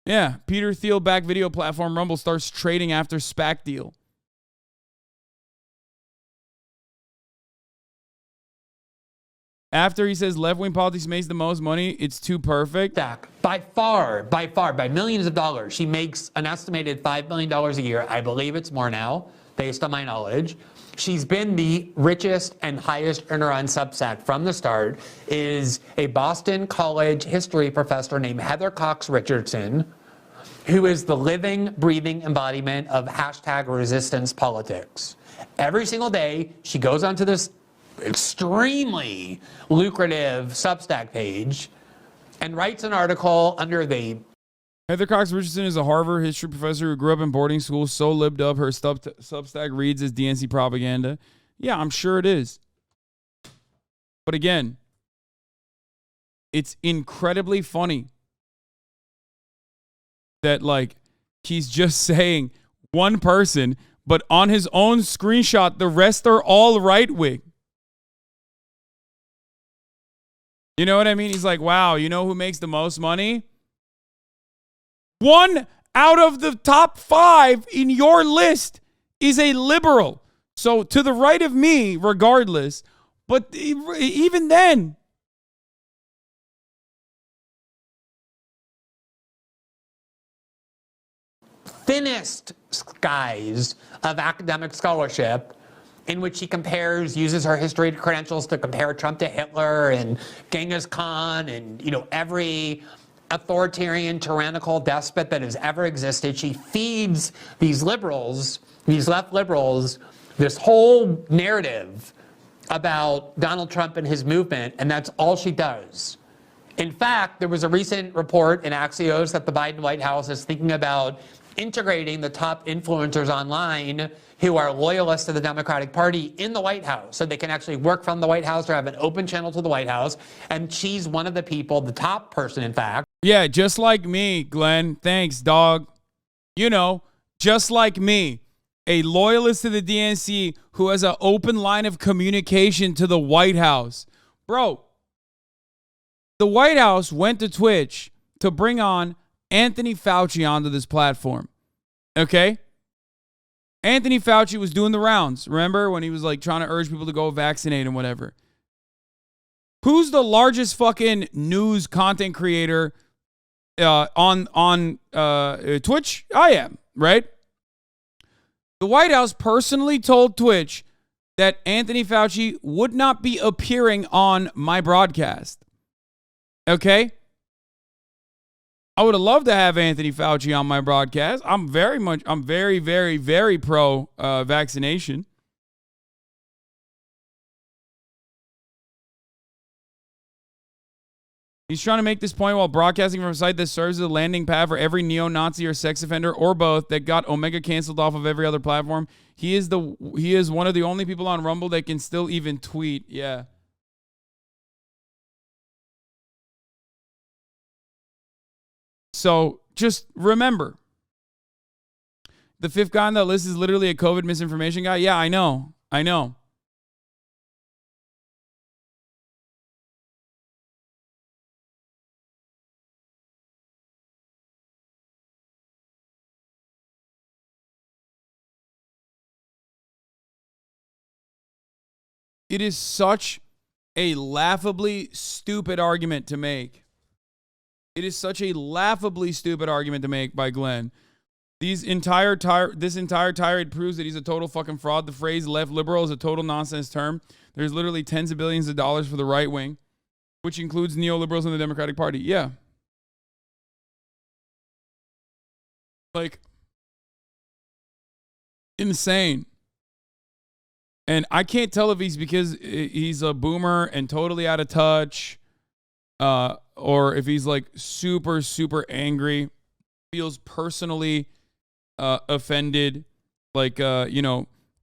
Yeah, Peter Thiel-backed video platform Rumble starts trading after SPAC deal. After he says left-wing politics makes the most money, it's too perfect. By far, by millions of dollars. She makes an estimated $5 million a year. I believe it's more now, based on my knowledge. She's been the richest and highest earner on Substack from the start, is a Boston College history professor named Heather Cox Richardson, who is the living, breathing embodiment of hashtag resistance politics. Every single day, she goes onto this extremely lucrative Substack page and writes an article under the... Heather Cox Richardson is a Harvard history professor who grew up in boarding school, so libbed up her Substack reads as DNC propaganda. Yeah, I'm sure it is. But again, it's incredibly funny that, like, he's just saying one person, but on his own screenshot, the rest are all right-wing. You know what I mean? He's like, wow, you know who makes the most money? 1 out of the top 5 in your list is a liberal. So to the right of me, regardless. But even then. Thinnest skies of academic scholarship, in which she uses her history credentials to compare Trump to Hitler and Genghis Khan and, you know, every authoritarian, tyrannical despot that has ever existed. She feeds these liberals, these left liberals, this whole narrative about Donald Trump and his movement, and that's all she does. In fact, there was a recent report in Axios that the Biden White House is thinking about integrating the top influencers online who are loyalists to the Democratic Party in the White House, so they can actually work from the White House or have an open channel to the White House. And she's one of the people, the top person, in fact. Yeah, just like me, Glenn. Thanks, dog. You know, just like me, a loyalist to the DNC who has an open line of communication to the White House. Bro, the White House went to Twitch to bring on Anthony Fauci onto this platform. Okay? Anthony Fauci was doing the rounds. Remember when he was like trying to urge people to go vaccinate and whatever? Who's the largest fucking news content creator on Twitch, I am, right? The White House personally told Twitch that Anthony Fauci would not be appearing on my broadcast. Okay? I would have loved to have Anthony Fauci on my broadcast. I'm very, very, very pro vaccination. He's trying to make this point while broadcasting from a site that serves as a landing pad for every neo-Nazi or sex offender or both that got Omega canceled off of every other platform. He is one of the only people on Rumble that can still even tweet. Yeah. So just remember, the fifth guy on that list is literally a COVID misinformation guy. Yeah, I know. It is such a laughably stupid argument to make. It is such a laughably stupid argument to make by Glenn. This entire tirade proves that he's a total fucking fraud. The phrase left liberal is a total nonsense term. There's literally tens of billions of dollars for the right wing, which includes neoliberals in the Democratic Party. Yeah. Like, insane. And I can't tell if he's because he's a boomer and totally out of touch, or if he's like super, super angry, feels personally offended. Like,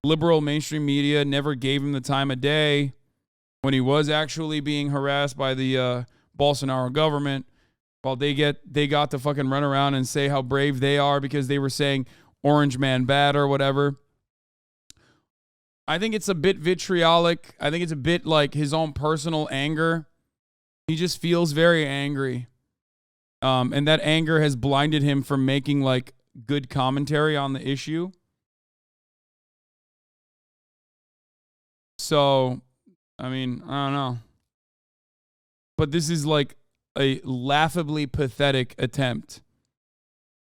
liberal mainstream media never gave him the time of day when he was actually being harassed by the Bolsonaro government. While they got to fucking run around and say how brave they are because they were saying Orange Man bad or whatever. I think it's a bit vitriolic. I think it's a bit like his own personal anger. He just feels very angry. And that anger has blinded him from making like good commentary on the issue. So, I mean, I don't know. But this is like a laughably pathetic attempt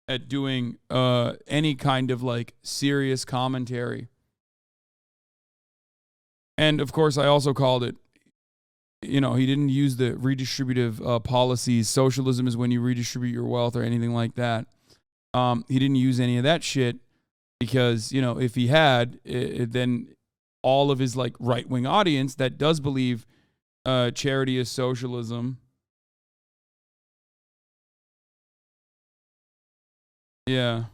at doing any kind of like serious commentary. And of course, I also called it, he didn't use the redistributive policies. Socialism is when you redistribute your wealth or anything like that. He didn't use any of that shit because, if he had, then all of his like right-wing audience that does believe charity is socialism. Yeah.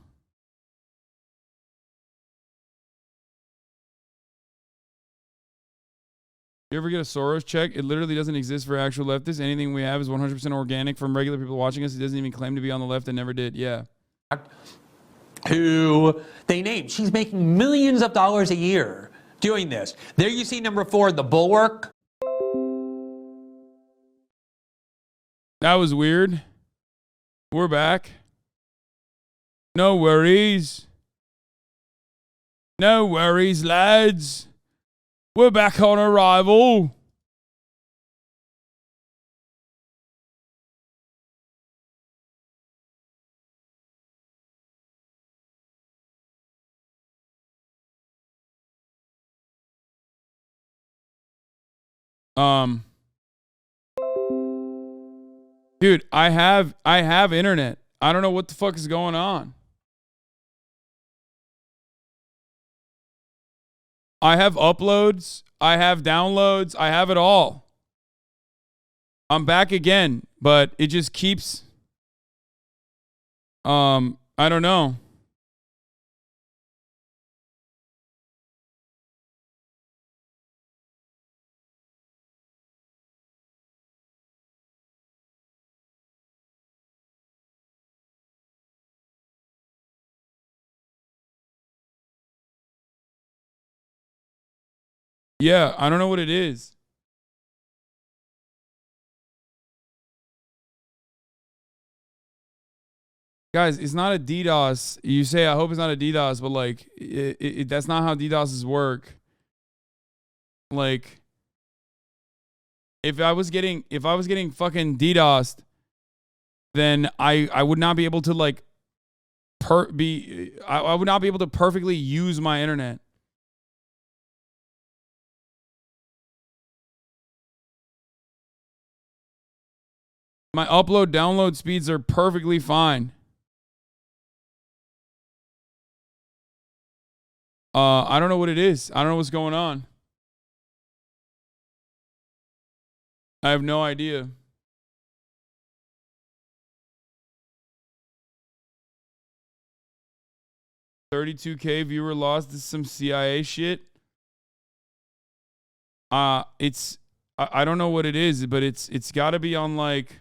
You ever get a Soros check? It literally doesn't exist for actual leftists. Anything we have is 100% organic from regular people watching us. He doesn't even claim to be on the left and never did. Yeah. Who they named. She's making millions of dollars a year doing this. There you see number 4, the Bulwark. That was weird. We're back. No worries. No worries, lads. We're back on arrival. Dude, I have internet. I don't know what the fuck is going on. I have uploads, I have downloads, I have it all. I'm back again, but it just keeps I don't know. Yeah, I don't know what it is. Guys, it's not a DDoS. You say, I hope it's not a DDoS, but like, that's not how DDoSes work. Like, if I was getting fucking DDoSed, then I would not be able to like I would not be able to perfectly use my internet. My upload download speeds are perfectly fine. I don't know what it is. I don't know what's going on. I have no idea. $32K viewer loss. This is some CIA shit. It's I don't know what it is, but it's got to be on like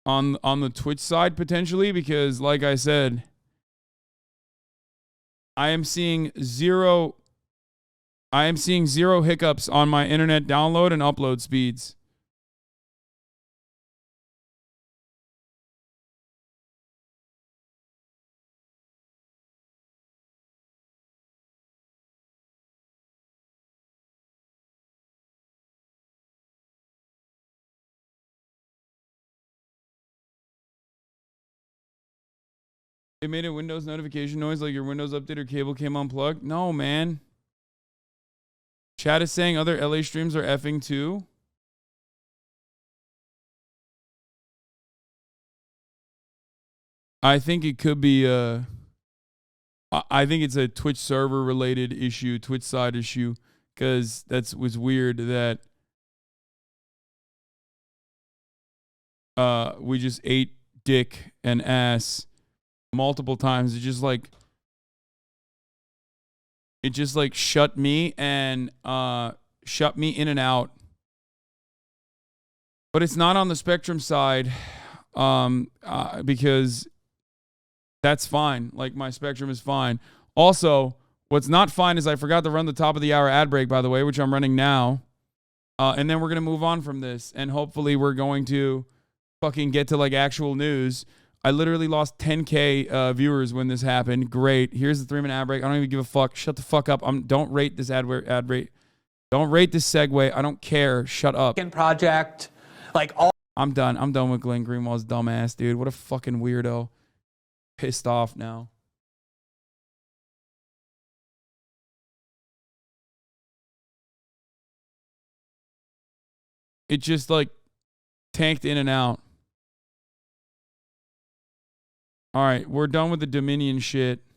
on the Twitch side potentially, because like I said, I am seeing zero hiccups on my internet download and upload speeds. It made a Windows notification noise like your Windows update or cable came unplugged. No, man. Chat is saying other LA streams are effing too. I think it could be I think it's a Twitch server related issue, Twitch side issue, because was weird that we just ate dick and ass multiple times. It just shut me and shut me in and out. But it's not on the Spectrum side because that's fine. Like my Spectrum is fine. Also, what's not fine is I forgot to run the top of the hour ad break, by the way, which I'm running now. And then we're going to move on from this. And hopefully we're going to fucking get to like actual news. I literally lost 10K viewers when this happened. Great. Here's the 3-minute ad break. I don't even give a fuck. Shut the fuck up. Don't rate this ad rate. Don't rate this segue. I don't care. Shut up. Project, like all. I'm done. I'm done with Glenn Greenwald's dumbass, dude. What a fucking weirdo. Pissed off now. It just like tanked in and out. All right, we're done with the Dominion shit.